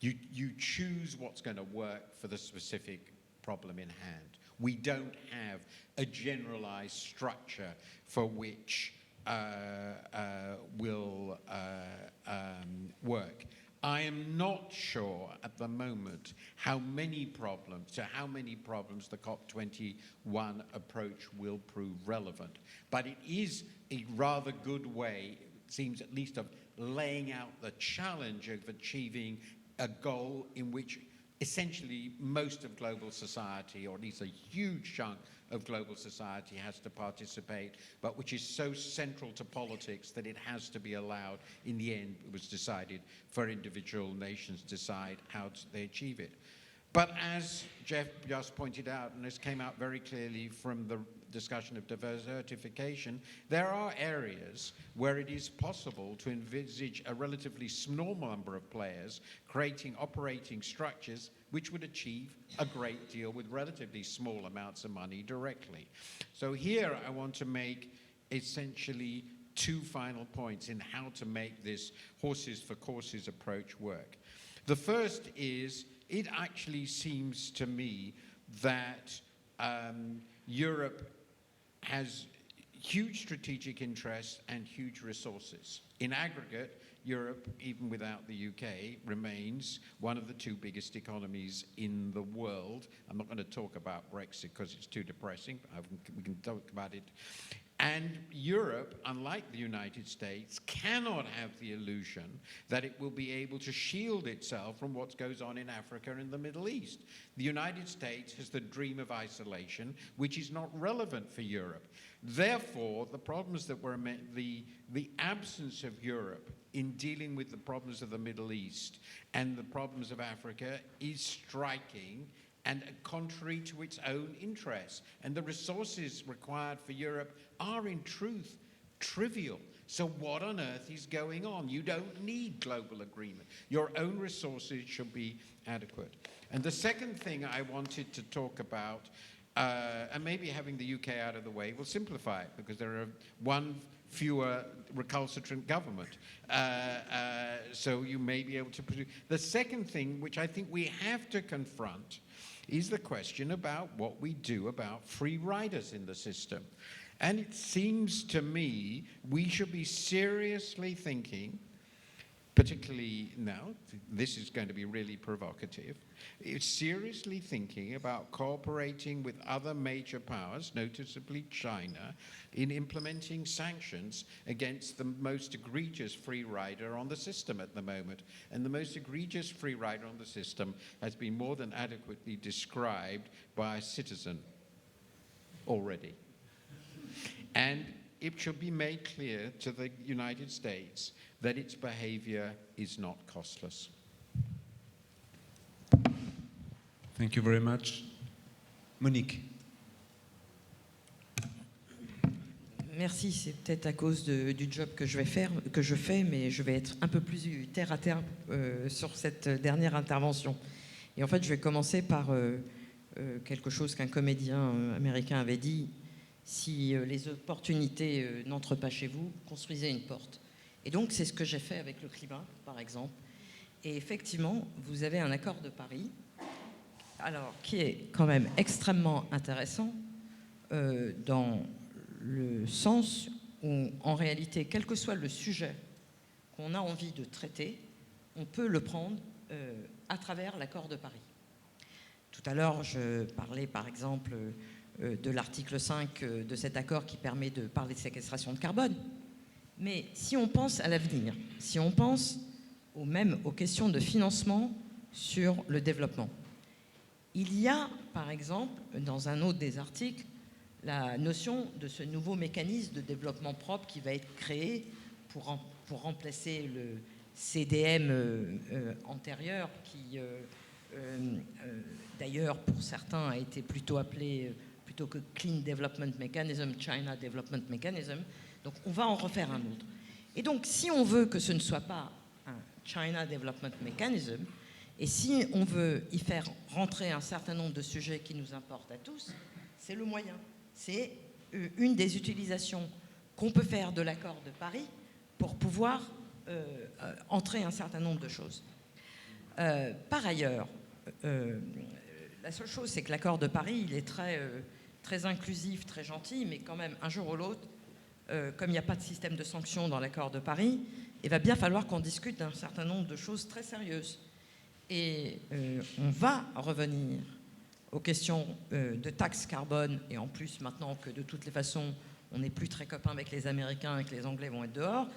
You choose what's going to work for the specific problem in hand. We don't have a generalized structure for which will work. I am not sure at the moment how many problems the COP21 approach will prove relevant. But it is a rather good way, it seems at least, of laying out the challenge of achieving a goal in which essentially most of global society, or at least a huge chunk of global society, has to participate, but which is so central to politics that it has to be allowed. In the end, it was decided for individual nations to decide how they achieve it. But as Jeff just pointed out, and this came out very clearly from the discussion of desertification, there are areas where it is possible to envisage a relatively small number of players creating operating structures which would achieve a great deal with relatively small amounts of money directly. So here I want to make essentially two final points in how to make this horses for courses approach work. The first is, it actually seems to me that Europe has huge strategic interests and huge resources. In aggregate, Europe, even without the UK, remains one of the two biggest economies in the world. I'm not going to talk about Brexit because it's too depressing, but we can talk about it. And Europe, unlike the United States, cannot have the illusion that it will be able to shield itself from what goes on in Africa and the Middle East. The United States has the dream of isolation, which is not relevant for Europe. Therefore, the problems that were the absence of Europe in dealing with the problems of the Middle East and the problems of Africa is striking and contrary to its own interests. And the resources required for Europe are, in truth, trivial. So what on earth is going on? You don't need global agreement. Your own resources should be adequate. And the second thing I wanted to talk about, and maybe having the UK out of the way will simplify it, because there are one fewer recalcitrant government. So you may be able to produce. The second thing, which I think we have to confront, is the question about what we do about free riders in the system. And it seems to me we should be seriously thinking, particularly now, this is going to be really provocative, seriously thinking about cooperating with other major powers, noticeably China, in implementing sanctions against the most egregious free rider on the system at the moment. And the most egregious free rider on the system has been more than adequately described by a citizen already. And it should be made clear to the United States that its behavior is not costless. Thank you very much. Monique. Merci, c'est peut-être à cause du job que je fais, mais je vais être un peu plus terre à terre sur cette dernière intervention. Et en fait, je vais commencer par quelque chose qu'un comédien américain avait dit: si les opportunités n'entrent pas chez vous, construisez une porte. Et donc, c'est ce que j'ai fait avec le climat, par exemple. Et effectivement, vous avez un accord de Paris, alors qui est quand même extrêmement intéressant dans le sens où, en réalité, quel que soit le sujet qu'on a envie de traiter, on peut le prendre à travers l'accord de Paris. Tout à l'heure, je parlais, par exemple, de l'article 5 de cet accord qui permet de parler de séquestration de carbone. Mais si on pense à l'avenir, si on pense même aux questions de financement sur le développement, il y a, par exemple, dans un autre des articles, la notion de ce nouveau mécanisme de développement propre qui va être créé pour remplacer le CDM antérieur qui, d'ailleurs, pour certains, a été plutôt appelé, plutôt que Clean Development Mechanism, China Development Mechanism. Donc on va en refaire un autre. Et donc si on veut que ce ne soit pas un China Development Mechanism, et si on veut y faire rentrer un certain nombre de sujets qui nous importent à tous, c'est le moyen. C'est une des utilisations qu'on peut faire de l'accord de Paris pour pouvoir entrer un certain nombre de choses. Par ailleurs, la seule chose, c'est que l'accord de Paris, il est très inclusif, très gentil, mais quand même, un jour ou l'autre, comme il n'y a pas de système de sanctions dans l'accord de Paris, il va bien falloir qu'on discute d'un certain nombre de choses très sérieuses. Et on va revenir aux questions de taxes carbone, et en plus, maintenant que de toutes les façons, on n'est plus très copains avec les Américains et que les Anglais vont être dehors,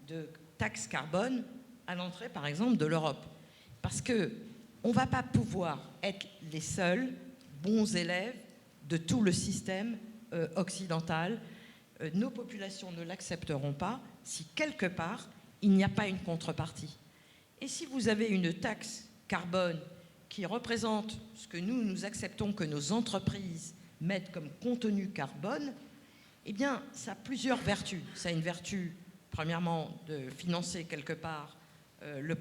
de taxes carbone à l'entrée, par exemple, de l'Europe. Parce qu'on ne va pas pouvoir être les seuls bons élèves de tout le système occidental. Nos populations ne l'accepteront pas si, quelque part, il n'y a pas une contrepartie. Et si vous avez une taxe carbone qui représente ce que nous acceptons que nos entreprises mettent comme contenu carbone, eh bien, ça a plusieurs vertus. Ça a une vertu, premièrement, de financer quelque part le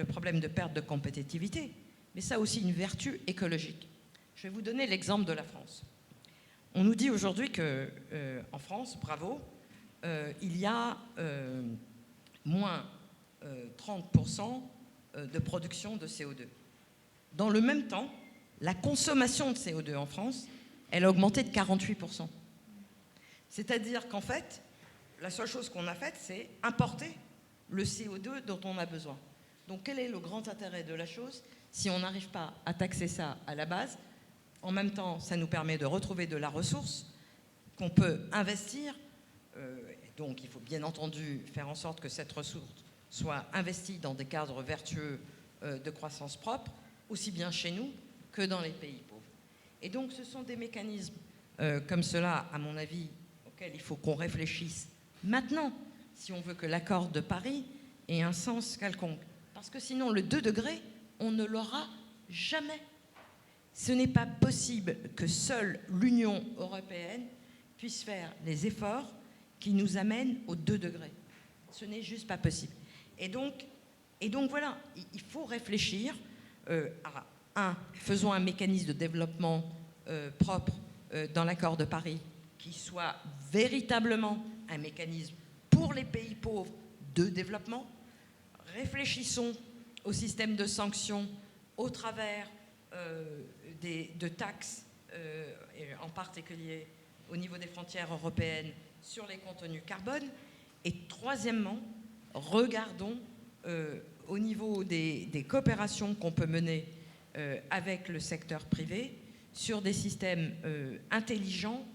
problème de perte de compétitivité, mais ça a aussi une vertu écologique. Je vais vous donner l'exemple de la France. On nous dit aujourd'hui qu'en France, bravo, il y a moins 30% de production de CO2. Dans le même temps, la consommation de CO2 en France, elle a augmenté de 48%. C'est-à-dire qu'en fait, la seule chose qu'on a faite, c'est importer le CO2 dont on a besoin. Donc quel est le grand intérêt de la chose si on n'arrive pas à taxer ça à la base? En même temps, ça nous permet de retrouver de la ressource qu'on peut investir. Donc il faut bien entendu faire en sorte que cette ressource soit investie dans des cadres vertueux de croissance propre, aussi bien chez nous que dans les pays pauvres. Et donc ce sont des mécanismes comme cela, à mon avis, auxquels il faut qu'on réfléchisse maintenant, si on veut que l'accord de Paris ait un sens quelconque. Parce que sinon, le 2 degrés, on ne l'aura jamais. Ce n'est pas possible que seule l'Union européenne puisse faire les efforts qui nous amène aux 2 degrés. Ce n'est juste pas possible. Et donc voilà, il faut réfléchir à faisons un mécanisme de développement propre dans l'accord de Paris qui soit véritablement un mécanisme pour les pays pauvres de développement. Réfléchissons au système de sanctions au travers de taxes, et en particulier au niveau des frontières européennes, sur les contenus carbone. Et troisièmement, regardons au niveau des coopérations qu'on peut mener avec le secteur privé sur des systèmes intelligents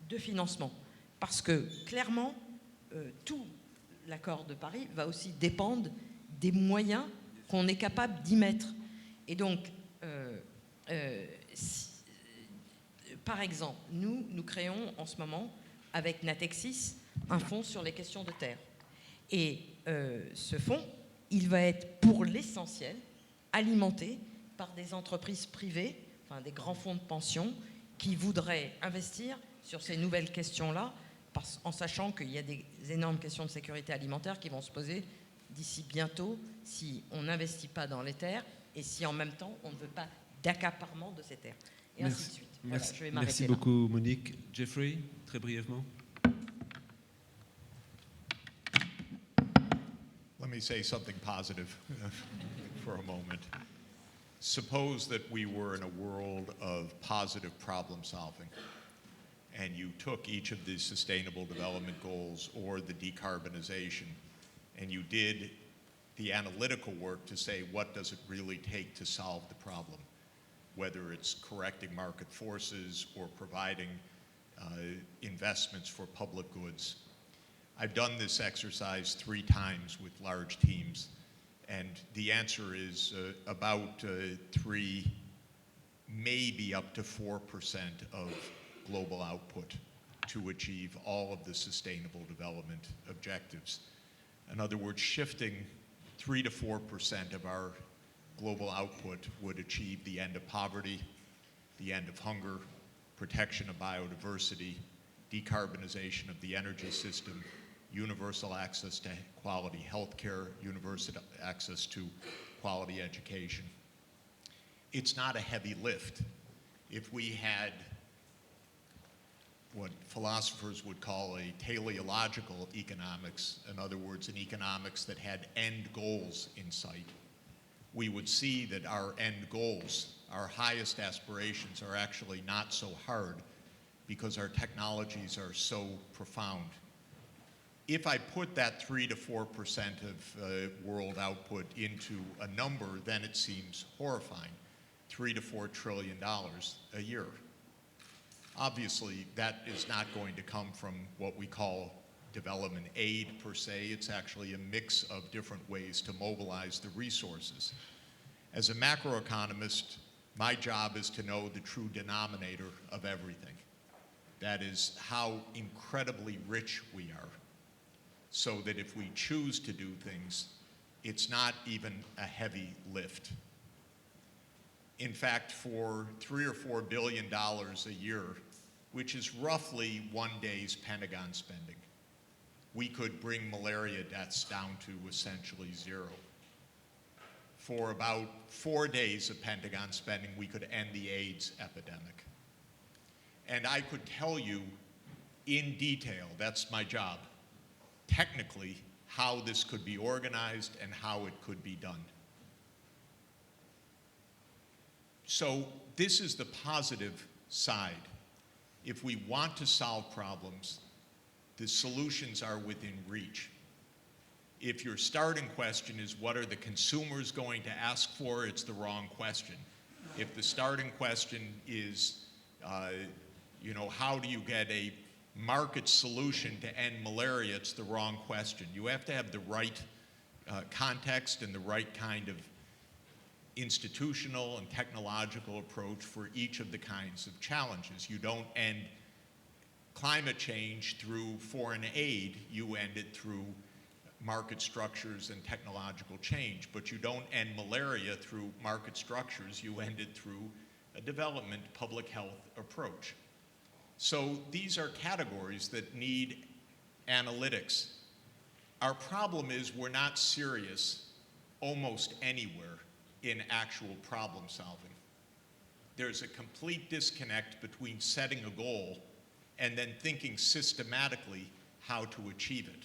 de financement. Parce que clairement, tout l'accord de Paris va aussi dépendre des moyens qu'on est capable d'y mettre. Et donc, par exemple, nous créons en ce moment, avec Natexis, un fonds sur les questions de terre. Et ce fonds, il va être pour l'essentiel alimenté par des entreprises privées, enfin des grands fonds de pension, qui voudraient investir sur ces nouvelles questions-là, en sachant qu'il y a des énormes questions de sécurité alimentaire qui vont se poser d'ici bientôt si on n'investit pas dans les terres et si en même temps on ne veut pas d'accaparement de ces terres. Et ainsi de suite. Voilà, je vais m'arrêter Merci là. beaucoup, Monique. Jeffrey, très brièvement. Let me say something positive for a moment. Suppose that we were in a world of positive problem solving, and you took each of the sustainable development goals or the decarbonization, and you did the analytical work to say, what does it really take to solve the problem? Whether it's correcting market forces or providing investments for public goods. I've done this exercise 3 times with large teams, and the answer is about 3, maybe up to 4% of global output to achieve all of the sustainable development objectives. In other words, shifting 3 to 4% of our global output would achieve the end of poverty, the end of hunger, protection of biodiversity, decarbonization of the energy system, universal access to quality health care, universal access to quality education. It's not a heavy lift. If we had what philosophers would call a teleological economics, in other words, an economics that had end goals in sight, we would see that our end goals, our highest aspirations, are actually not so hard because our technologies are so profound. If I put that 3 to 4% of world output into a number, then it seems horrifying. $3 to $4 trillion a year. Obviously, that is not going to come from what we call development aid per se. It's actually a mix of different ways to mobilize the resources. As a macroeconomist, my job is to know the true denominator of everything. That is how incredibly rich we are, so that if we choose to do things, it's not even a heavy lift. In fact, for $3 or $4 billion a year, which is roughly 1 day's Pentagon spending, we could bring malaria deaths down to essentially 0. For about 4 days of Pentagon spending, we could end the AIDS epidemic. And I could tell you in detail, that's my job, technically, how this could be organized and how it could be done. So this is the positive side. If we want to solve problems, the solutions are within reach. If your starting question is what are the consumers going to ask for, it's the wrong question. If the starting question is, how do you get a market solution to end malaria, it's the wrong question. You have to have the right context and the right kind of institutional and technological approach for each of the kinds of challenges. You don't end climate change through foreign aid, you end it through market structures and technological change, but you don't end malaria through market structures, you end it through a development public health approach. So these are categories that need analytics. Our problem is we're not serious almost anywhere in actual problem solving. There's a complete disconnect between setting a goal and then thinking systematically how to achieve it.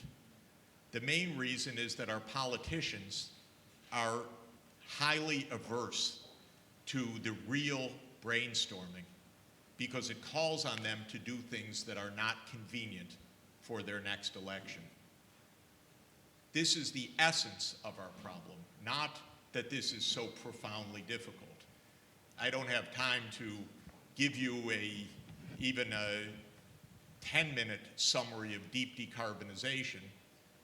The main reason is that our politicians are highly averse to the real brainstorming because it calls on them to do things that are not convenient for their next election. This is the essence of our problem, not that this is so profoundly difficult. I don't have time to give you even a 10-minute summary of deep decarbonization.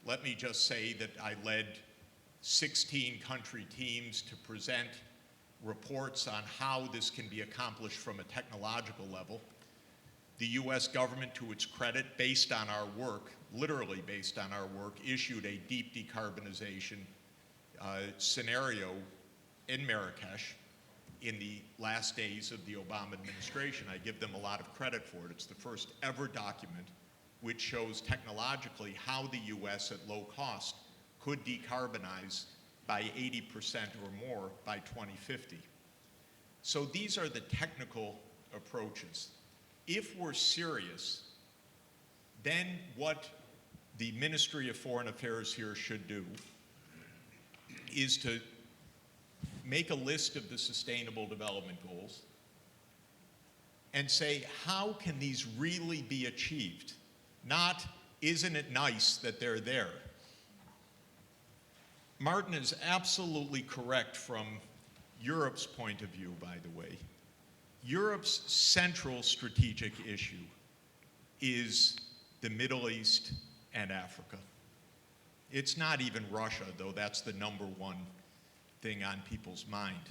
Let me just say that I led 16 country teams to present reports on how this can be accomplished from a technological level. The US government, to its credit, based on our work, literally based on our work, issued a deep decarbonization scenario in Marrakesh in the last days of the Obama administration. I give them a lot of credit for it. It's the first ever document which shows technologically how the US at low cost could decarbonize by 80% or more by 2050. So these are the technical approaches. If we're serious, then what the Ministry of Foreign Affairs here should do is to make a list of the Sustainable Development Goals and say, how can these really be achieved? Not, isn't it nice that they're there? Martin is absolutely correct from Europe's point of view, by the way. Europe's central strategic issue is the Middle East and Africa. It's not even Russia, though that's the #1 thing on people's mind.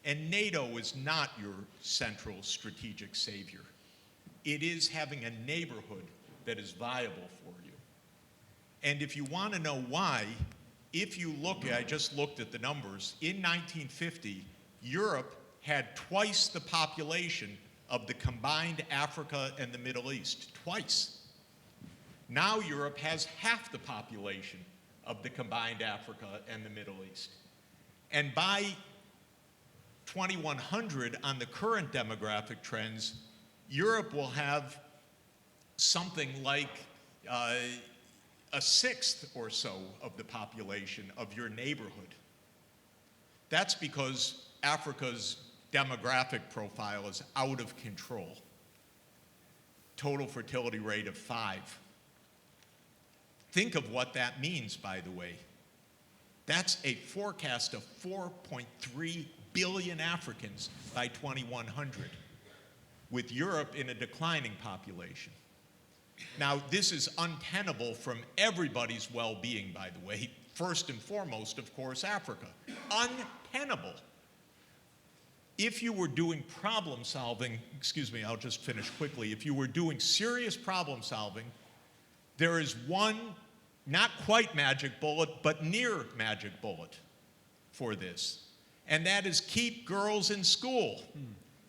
And NATO is not your central strategic savior. It is having a neighborhood that is viable for you. And if you want to know why, if you look, I just looked at the numbers, in 1950, Europe had twice the population of the combined Africa and the Middle East, twice. Now Europe has half the population of the combined Africa and the Middle East. And by 2100, on the current demographic trends, Europe will have something like a sixth or so of the population of your neighborhood. That's because Africa's demographic profile is out of control. Total fertility rate of 5. Think of what that means, by the way. That's a forecast of 4.3 billion Africans by 2100, with Europe in a declining population. Now, this is untenable from everybody's well-being, by the way. First and foremost, of course, Africa. Untenable. If you were doing problem solving, excuse me, I'll just finish quickly. If you were doing serious problem solving, there is one, not quite magic bullet, but near magic bullet for this. And that is keep girls in school.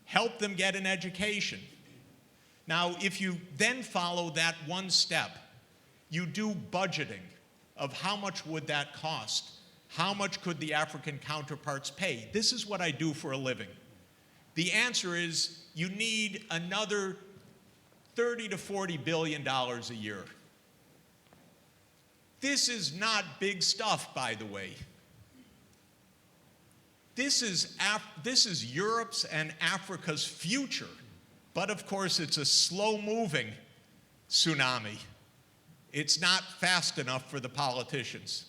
Help them get an education. Now, if you then follow that one step, you do budgeting of how much would that cost? How much could the African counterparts pay? This is what I do for a living. The answer is you need another $30 to $40 billion a year. This is not big stuff, by the way. This is Europe's and Africa's future. But of course, it's a slow-moving tsunami. It's not fast enough for the politicians.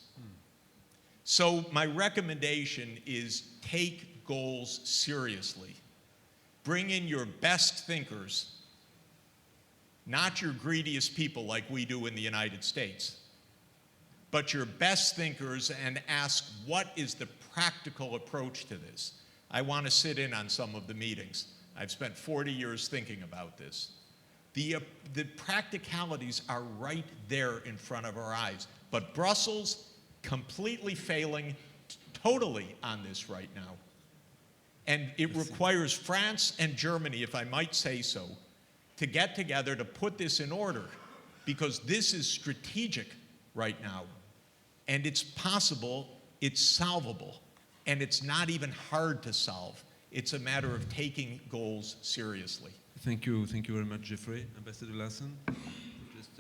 So my recommendation is take goals seriously. Bring in your best thinkers, not your greediest people like we do in the United States, but your best thinkers, and ask, what is the practical approach to this? I want to sit in on some of the meetings. I've spent 40 years thinking about this. The practicalities are right there in front of our eyes, but Brussels completely failing totally on this right now. And it requires France and Germany, if I might say so, to get together to put this in order, because this is strategic right now. And it's possible, it's solvable, and it's not even hard to solve. It's a matter of taking goals seriously. Thank you very much, Jeffrey. Ambassador Larsen, just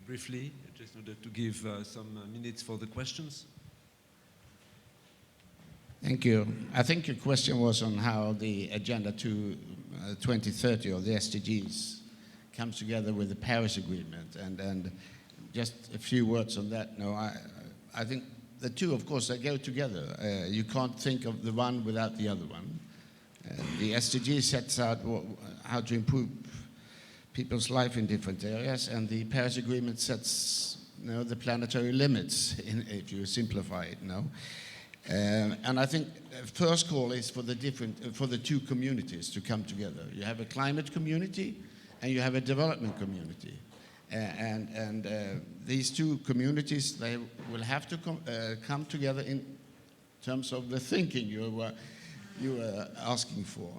briefly, just in order to give some minutes for the questions. Thank you. I think your question was on how the Agenda 2030 or the SDGs comes together with the Paris Agreement, and just a few words on that. No, I think the two, of course, they go together. You can't think of the one without the other one. The SDG sets out how to improve people's life in different areas, and the Paris Agreement sets the planetary limits, if you simplify it. And I think the first call is for the two communities to come together. You have a climate community, and you have a development community. And these two communities, they will have to come together in terms of the thinking you were asking for,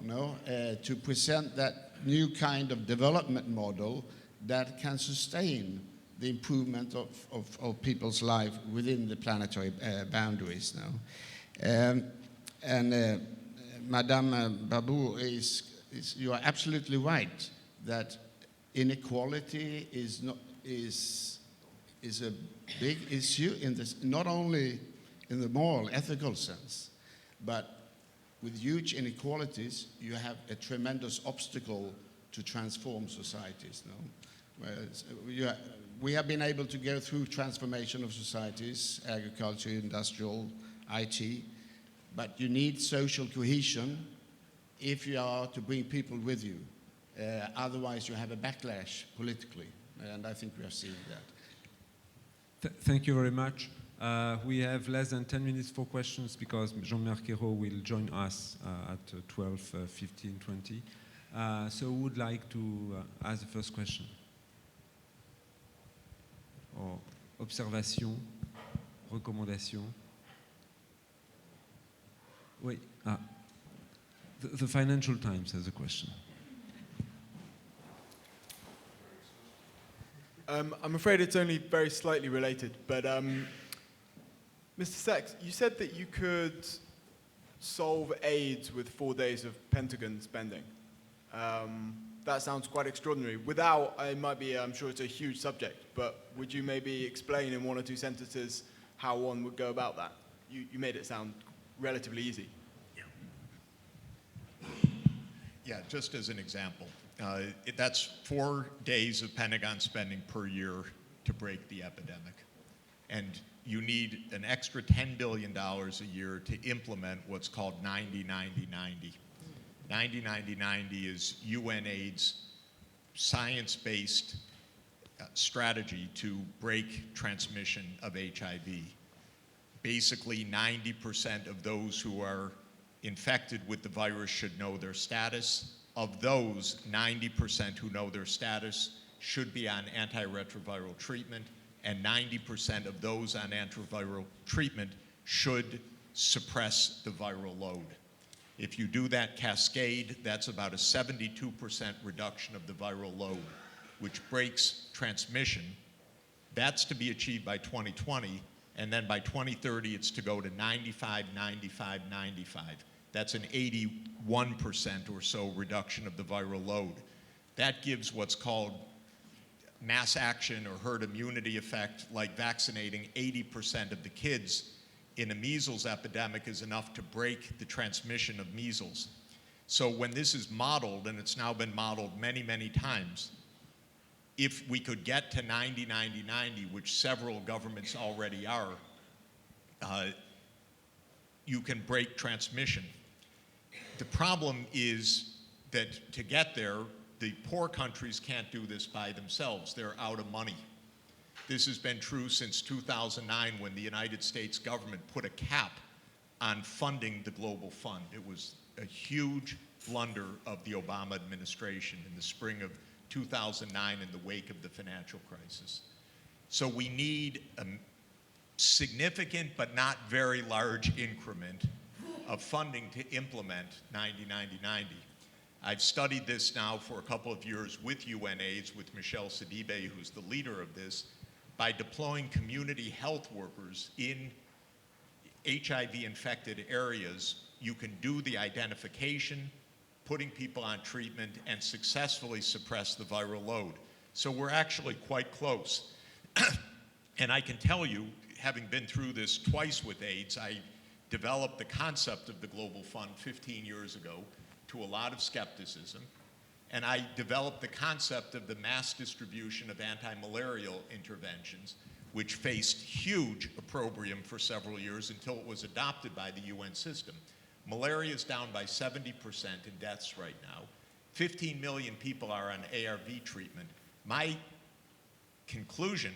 to present that new kind of development model that can sustain the improvement of people's life within the planetary boundaries now. Madame Babou, you are absolutely right that inequality is a big issue in this, not only in the moral, ethical sense, but with huge inequalities, you have a tremendous obstacle to transform societies. Whereas we have been able to go through transformation of societies, agriculture, industrial, IT, but you need social cohesion if you are to bring people with you. Otherwise, you have a backlash politically, and I think we are seeing that. Thank you very much. We have less than 10 minutes for questions because Jean-Marc Ayrault will join us at 12, 15, 20. So who would like to ask the first question? Or observation, recommandation? Oui. The Financial Times has a question. I'm afraid it's only very slightly related, but Mr. Sachs, you said that you could solve AIDS with 4 days of Pentagon spending. That sounds quite extraordinary. Without, it might be, I'm sure it's a huge subject, but would you maybe explain in 1 or 2 sentences how one would go about that? You made it sound relatively easy. Yeah, just as an example. That's 4 days of Pentagon spending per year to break the epidemic. And you need an extra $10 billion a year to implement what's called 90-90-90. 90-90-90 is UNAIDS science-based strategy to break transmission of HIV. Basically, 90% of those who are infected with the virus should know their status. Of those, 90% who know their status should be on antiretroviral treatment, and 90% of those on antiviral treatment should suppress the viral load. If you do that cascade, that's about a 72% reduction of the viral load, which breaks transmission. That's to be achieved by 2020, and then by 2030, it's to go to 95, 95, 95. That's an 81% or so reduction of the viral load. That gives what's called mass action or herd immunity effect, like vaccinating 80% of the kids in a measles epidemic is enough to break the transmission of measles. So when this is modeled, and it's now been modeled many, many times, if we could get to 90-90-90, which several governments already are, you can break transmission. The problem is that to get there, the poor countries can't do this by themselves. They're out of money. This has been true since 2009 when the United States government put a cap on funding the Global Fund. It was a huge blunder of the Obama administration in the spring of 2009 in the wake of the financial crisis. So we need a significant but not very large increment of funding to implement 90-90-90. I've studied this now for a couple of years with UNAIDS, with Michel Sidibe, who's the leader of this, by deploying community health workers in HIV-infected areas. You can do the identification, putting people on treatment, and successfully suppress the viral load. So we're actually quite close. And I can tell you, having been through this twice with AIDS, I developed the concept of the Global Fund 15 years ago to a lot of skepticism. And I developed the concept of the mass distribution of anti-malarial interventions, which faced huge opprobrium for several years until it was adopted by the UN system. Malaria is down by 70% in deaths right now. 15 million people are on ARV treatment. My conclusion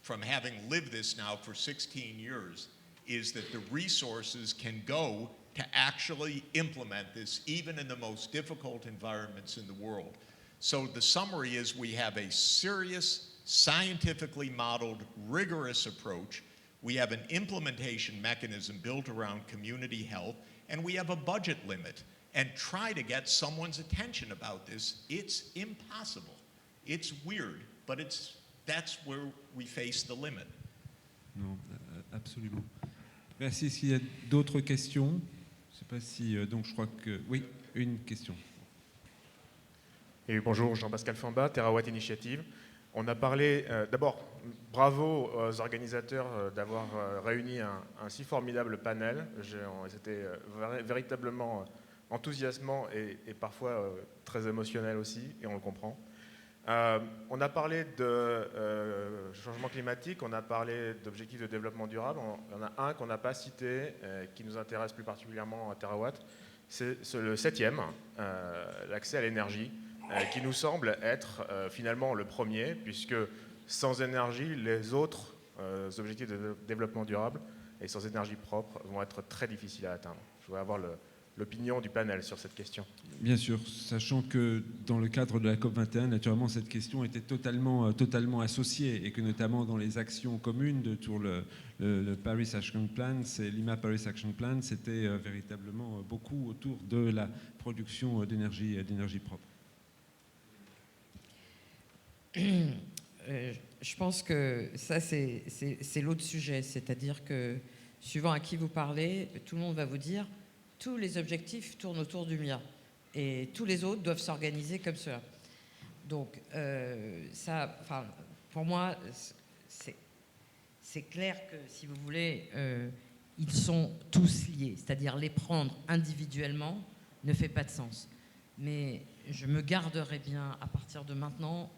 from having lived this now for 16 years is that the resources can go to actually implement this even in the most difficult environments in the world. So the summary is we have a serious, scientifically modeled, rigorous approach. We have an implementation mechanism built around community health, and we have a budget limit. And try to get someone's attention about this. It's impossible. It's weird, but that's where we face the limit. Non, absolument. Merci. S'il y a d'autres questions, je ne sais pas si... donc je crois que... Oui, une question. Et bonjour, Jean-Pascal Famba, Terawatt Initiative. On a parlé, d'abord, bravo aux organisateurs d'avoir réuni un si formidable panel. C'était véritablement enthousiasmant et parfois très émotionnel aussi, et on le comprend. On a parlé de changement climatique, on a parlé d'objectifs de développement durable. Il y en a un qu'on n'a pas cité, qui nous intéresse plus particulièrement à Terawatt. C'est le 7e, l'accès à l'énergie, qui nous semble être finalement le premier, puisque sans énergie, les autres objectifs de développement durable et sans énergie propre vont être très difficiles à atteindre. Je voudrais avoir l'opinion du panel sur cette question. Bien sûr, sachant que dans le cadre de la COP21, naturellement, cette question était totalement associée et que notamment dans les actions communes sur le Paris Action Plan, Lima Paris Action Plan, c'était véritablement beaucoup autour de la production d'énergie propre. Je pense que ça, c'est l'autre sujet, c'est-à-dire que suivant à qui vous parlez, tout le monde va vous dire tous les objectifs tournent autour du mien et tous les autres doivent s'organiser comme cela. Donc, pour moi, c'est clair que, si vous voulez, ils sont tous liés. C'est-à-dire les prendre individuellement ne fait pas de sens. Mais je me garderai bien, à partir de maintenant,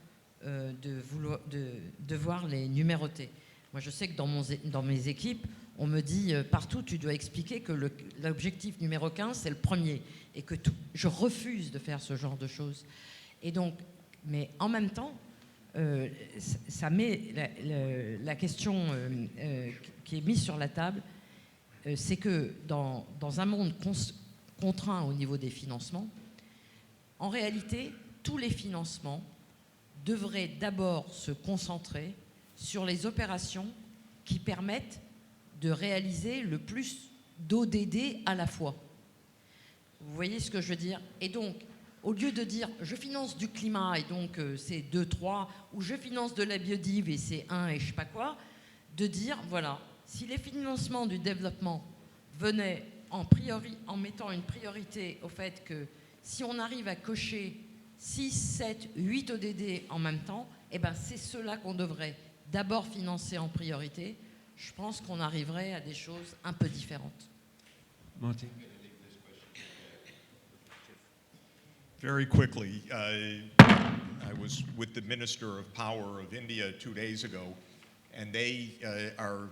de voir les numéroter. Moi, je sais que dans mes équipes, on me dit partout, tu dois expliquer que l'objectif numéro 15, c'est le premier. Et que je refuse de faire ce genre de choses. Et donc, mais en même temps, ça met la question qui est mise sur la table, c'est que dans un monde contraint au niveau des financements, en réalité, tous les financements devraient d'abord se concentrer sur les opérations qui permettent de réaliser le plus d'ODD à la fois. Vous voyez ce que je veux dire? Et donc, au lieu de dire je finance du climat et donc c'est 2, 3, ou je finance de la biodive et c'est 1 et je sais pas quoi, de dire voilà, si les financements du développement venaient en mettant une priorité au fait que si on arrive à cocher 6, 7, 8 ODD en même temps, eh ben c'est cela qu'on devrait d'abord financer en priorité. Je pense qu'on arriverait à des choses un peu différentes. Martin. Very quickly, I was with the Minister of Power of India 2 days ago, and they are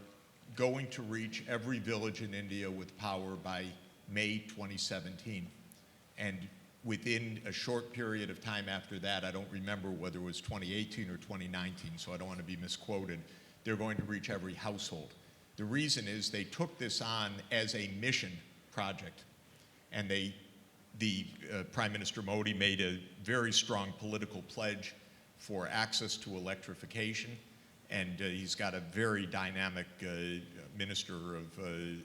going to reach every village in India with power by May 2017. And within a short period of time after that, I don't remember whether it was 2018 or 2019, so I don't want to be misquoted, they're going to reach every household. The reason is they took this on as a mission project, and the Prime Minister Modi made a very strong political pledge for access to electrification, and he's got a very dynamic Minister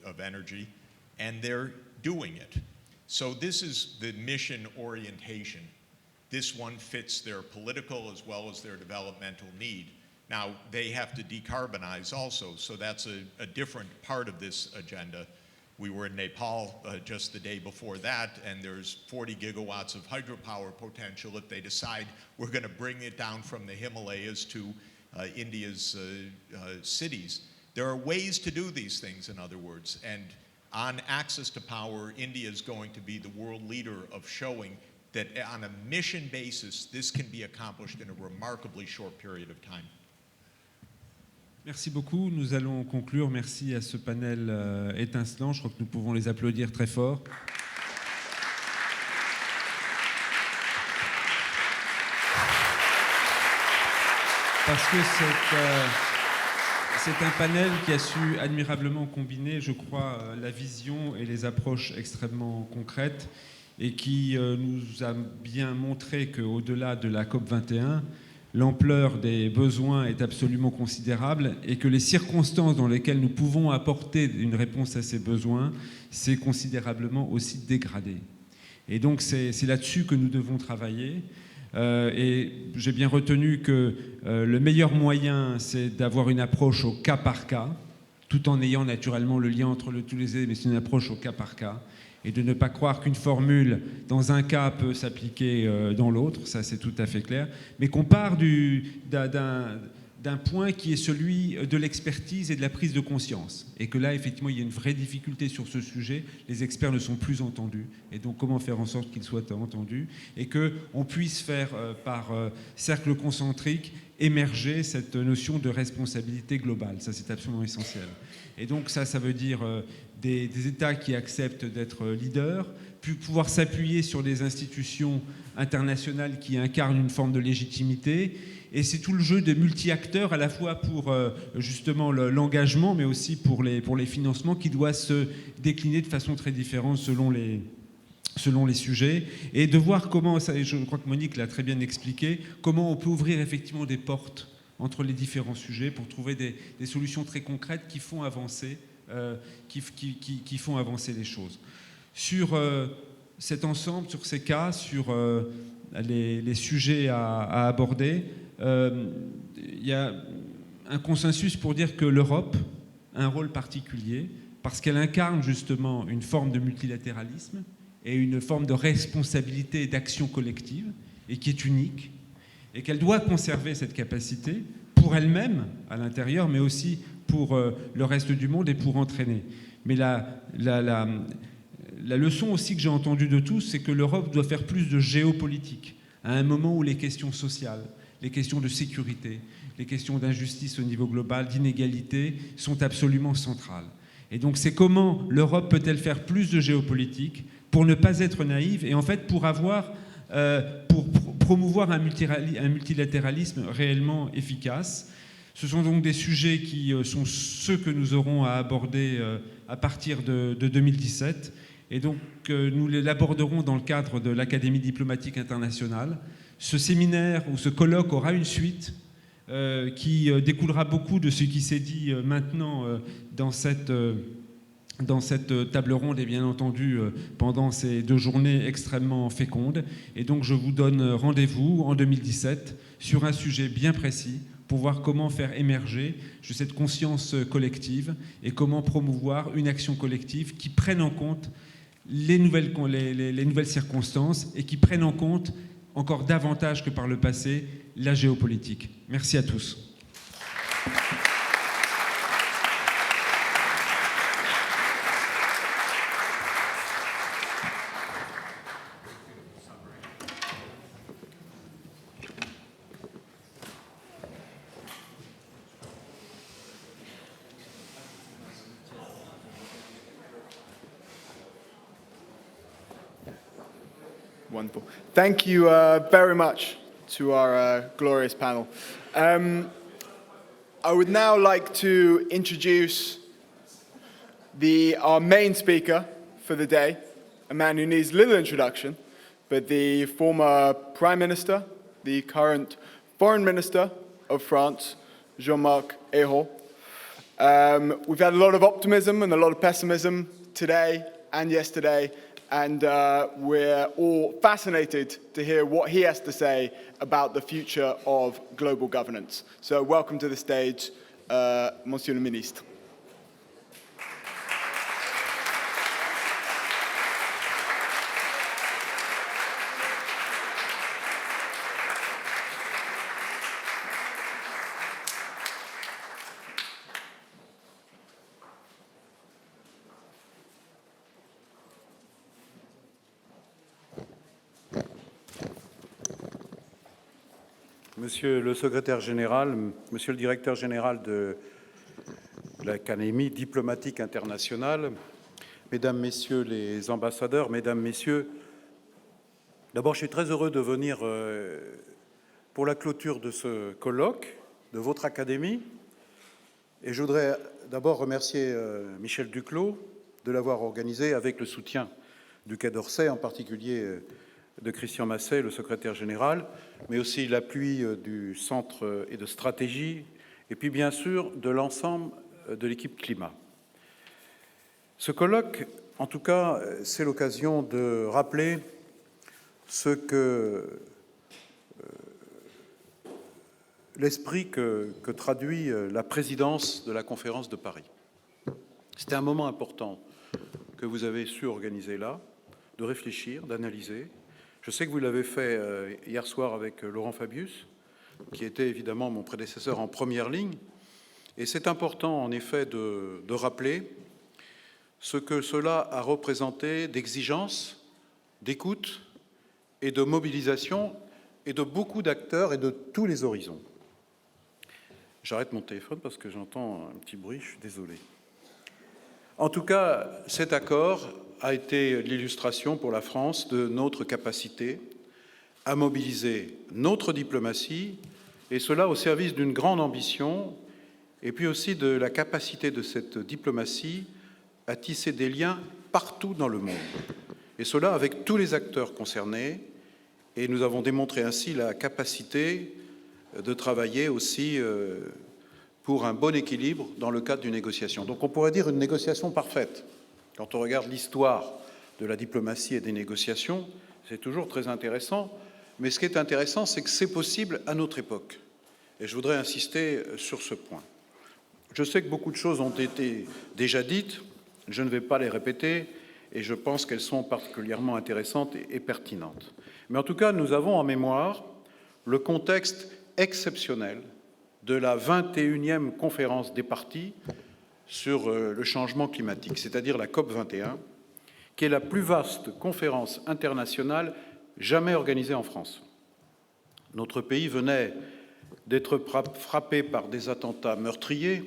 of Energy, and they're doing it. So this is the mission orientation. This one fits their political as well as their developmental need. Now, they have to decarbonize also, so that's a different part of this agenda. We were in Nepal just the day before that, and there's 40 gigawatts of hydropower potential if they decide we're going to bring it down from the Himalayas to India's cities. There are ways to do these things, in other words, and on access to power, India is going to be the world leader of showing that on a mission basis, this can be accomplished in a remarkably short period of time. Merci beaucoup. Nous allons conclure. Merci à ce panel étincelant. Je crois que nous pouvons les applaudir très fort. Parce que c'est un panel qui a su admirablement combiner, je crois, la vision et les approches extrêmement concrètes et qui nous a bien montré qu'au-delà de la COP21, l'ampleur des besoins est absolument considérable et que les circonstances dans lesquelles nous pouvons apporter une réponse à ces besoins s'est considérablement aussi dégradé. Et donc c'est là-dessus que nous devons travailler. Et j'ai bien retenu que le meilleur moyen, c'est d'avoir une approche au cas par cas, tout en ayant naturellement le lien entre tous les éléments, mais c'est une approche au cas par cas, et de ne pas croire qu'une formule dans un cas peut s'appliquer dans l'autre, ça c'est tout à fait clair, mais qu'on part d'un point qui est celui de l'expertise et de la prise de conscience. Et que là, effectivement, il y a une vraie difficulté sur ce sujet. Les experts ne sont plus entendus. Et donc, comment faire en sorte qu'ils soient entendus et qu'on puisse faire, par cercle concentrique, émerger cette notion de responsabilité globale. Ça, c'est absolument essentiel. Et donc, ça veut dire des États qui acceptent d'être leaders, puis pouvoir s'appuyer sur des institutions internationales qui incarnent une forme de légitimité. Et c'est tout le jeu de multi-acteurs, à la fois pour justement l'engagement, mais aussi pour les financements, qui doit se décliner de façon très différente selon les sujets. Et de voir comment, je crois que Monique l'a très bien expliqué, comment on peut ouvrir effectivement des portes entre les différents sujets pour trouver des solutions très concrètes qui font avancer, qui font avancer les choses. Sur cet ensemble, sur ces cas, sur les sujets à aborder, il y a un consensus pour dire que l'Europe a un rôle particulier parce qu'elle incarne justement une forme de multilatéralisme et une forme de responsabilité et d'action collective et qui est unique et qu'elle doit conserver cette capacité pour elle-même à l'intérieur mais aussi pour le reste du monde et pour entraîner. Mais la leçon aussi que j'ai entendue de tous, c'est que l'Europe doit faire plus de géopolitique à un moment où les questions sociales, les questions de sécurité, les questions d'injustice au niveau global, d'inégalité, sont absolument centrales. Et donc c'est comment l'Europe peut-elle faire plus de géopolitique pour ne pas être naïve et en fait pour promouvoir un multilatéralisme réellement efficace. Ce sont donc des sujets qui sont ceux que nous aurons à aborder à partir de 2017. Et donc nous l'aborderons dans le cadre de l'Académie diplomatique internationale. Ce séminaire ou ce colloque aura une suite qui découlera beaucoup de ce qui s'est dit maintenant dans cette table ronde et bien entendu pendant ces 2 journées extrêmement fécondes. Et donc je vous donne rendez-vous en 2017 sur un sujet bien précis pour voir comment faire émerger cette conscience collective et comment promouvoir une action collective qui prenne en compte les nouvelles circonstances et qui prenne en compte encore davantage que par le passé, la géopolitique. Merci à tous. Wonderful. Thank you very much to our glorious panel. I would now like to introduce our main speaker for the day, a man who needs little introduction, but the former Prime Minister, the current Foreign Minister of France, Jean-Marc Ayrault. We've had a lot of optimism and a lot of pessimism today and yesterday, and we're all fascinated to hear what he has to say about the future of global governance. So welcome to the stage, Monsieur le Ministre. Monsieur le secrétaire général, monsieur le directeur général de l'Académie diplomatique internationale, mesdames, messieurs les ambassadeurs, mesdames, messieurs, d'abord je suis très heureux de venir pour la clôture de ce colloque de votre Académie. Et je voudrais d'abord remercier Michel Duclos de l'avoir organisé avec le soutien du Quai d'Orsay, en particulier de Christian Masset, le secrétaire général, mais aussi l'appui du Centre et de stratégie, et puis bien sûr de l'ensemble de l'équipe climat. Ce colloque, en tout cas, c'est l'occasion de rappeler ce que l'esprit que traduit la présidence de la conférence de Paris. C'était un moment important que vous avez su organiser là, de réfléchir, d'analyser. Je sais que vous l'avez fait hier soir avec Laurent Fabius, qui était évidemment mon prédécesseur en première ligne. Et c'est important, en effet, de rappeler ce que cela a représenté d'exigence, d'écoute et de mobilisation, et de beaucoup d'acteurs et de tous les horizons. J'arrête mon téléphone parce que j'entends un petit bruit, je suis désolé. En tout cas, cet accord a été l'illustration pour la France de notre capacité à mobiliser notre diplomatie, et cela au service d'une grande ambition, et puis aussi de la capacité de cette diplomatie à tisser des liens partout dans le monde. Et cela avec tous les acteurs concernés, et nous avons démontré ainsi la capacité de travailler aussi pour un bon équilibre dans le cadre d'une négociation. Donc on pourrait dire une négociation parfaite. Quand on regarde l'histoire de la diplomatie et des négociations, c'est toujours très intéressant. Mais ce qui est intéressant, c'est que c'est possible à notre époque. Et je voudrais insister sur ce point. Je sais que beaucoup de choses ont été déjà dites, je ne vais pas les répéter, et je pense qu'elles sont particulièrement intéressantes et pertinentes. Mais en tout cas, nous avons en mémoire le contexte exceptionnel de la 21e conférence des parties sur le changement climatique, c'est-à-dire la COP21, qui est la plus vaste conférence internationale jamais organisée en France. Notre pays venait d'être frappé par des attentats meurtriers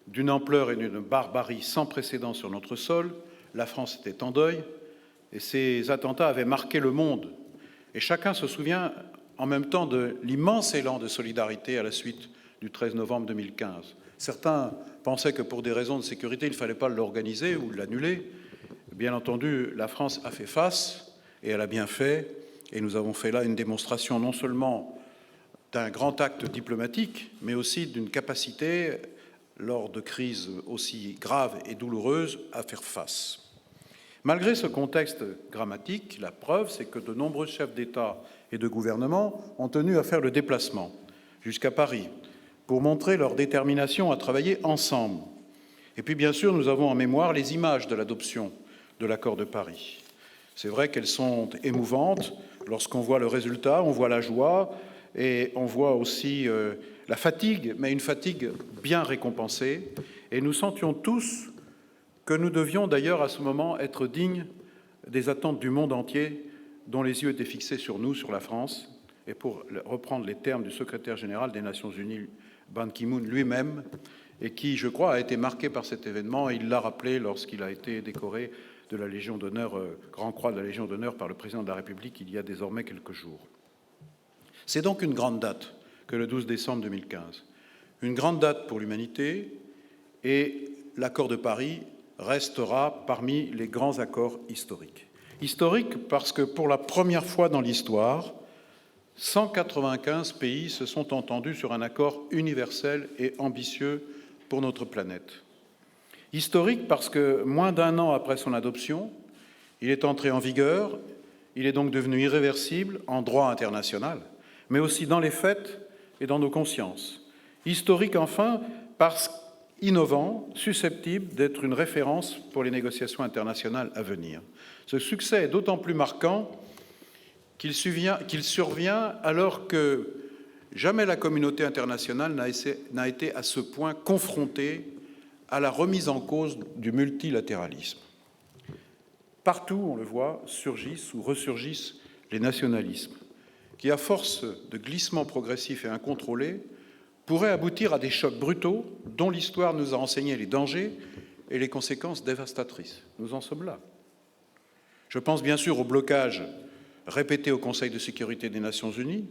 d'une ampleur et d'une barbarie sans précédent sur notre sol. La France était en deuil, et ces attentats avaient marqué le monde. Et chacun se souvient en même temps de l'immense élan de solidarité à la suite du 13 novembre 2015. Certains pensaient que pour des raisons de sécurité, il ne fallait pas l'organiser ou l'annuler. Bien entendu, la France a fait face, et elle a bien fait, et nous avons fait là une démonstration non seulement d'un grand acte diplomatique, mais aussi d'une capacité, lors de crises aussi graves et douloureuses, à faire face. Malgré ce contexte dramatique, la preuve, c'est que de nombreux chefs d'État et de gouvernement ont tenu à faire le déplacement jusqu'à Paris pour montrer leur détermination à travailler ensemble. Et puis, bien sûr, nous avons en mémoire les images de l'adoption de l'accord de Paris. C'est vrai qu'elles sont émouvantes. Lorsqu'on voit le résultat, on voit la joie et on voit aussi la fatigue, mais une fatigue bien récompensée. Et nous sentions tous que nous devions d'ailleurs à ce moment être dignes des attentes du monde entier dont les yeux étaient fixés sur nous, sur la France. Et pour reprendre les termes du secrétaire général des Nations Unies, Ban Ki-moon lui-même, et qui, je crois, a été marqué par cet événement. Et il l'a rappelé lorsqu'il a été décoré de la Légion d'honneur, Grand Croix de la Légion d'honneur par le président de la République il y a désormais quelques jours. C'est donc une grande date que le 12 décembre 2015. Une grande date pour l'humanité, et l'accord de Paris restera parmi les grands accords historiques. Historique parce que pour la première fois dans l'histoire, 195 pays se sont entendus sur un accord universel et ambitieux pour notre planète. Historique parce que, moins d'un an après son adoption, Il est entré en vigueur, il est donc devenu irréversible en droit international, mais aussi dans les faits et dans nos consciences. Historique enfin, parce innovant, susceptible d'être une référence pour les négociations internationales à venir. Ce succès est d'autant plus marquant qu'il survient alors que jamais la communauté internationale n'a été à ce point confrontée à la remise en cause du multilatéralisme. Partout, on le voit, surgissent ou ressurgissent les nationalismes, qui, à force de glissements progressifs et incontrôlés, pourraient aboutir à des chocs brutaux dont l'histoire nous a enseigné les dangers et les conséquences dévastatrices. Nous en sommes là. Je pense bien sûr au blocage répété au Conseil de sécurité des Nations Unies,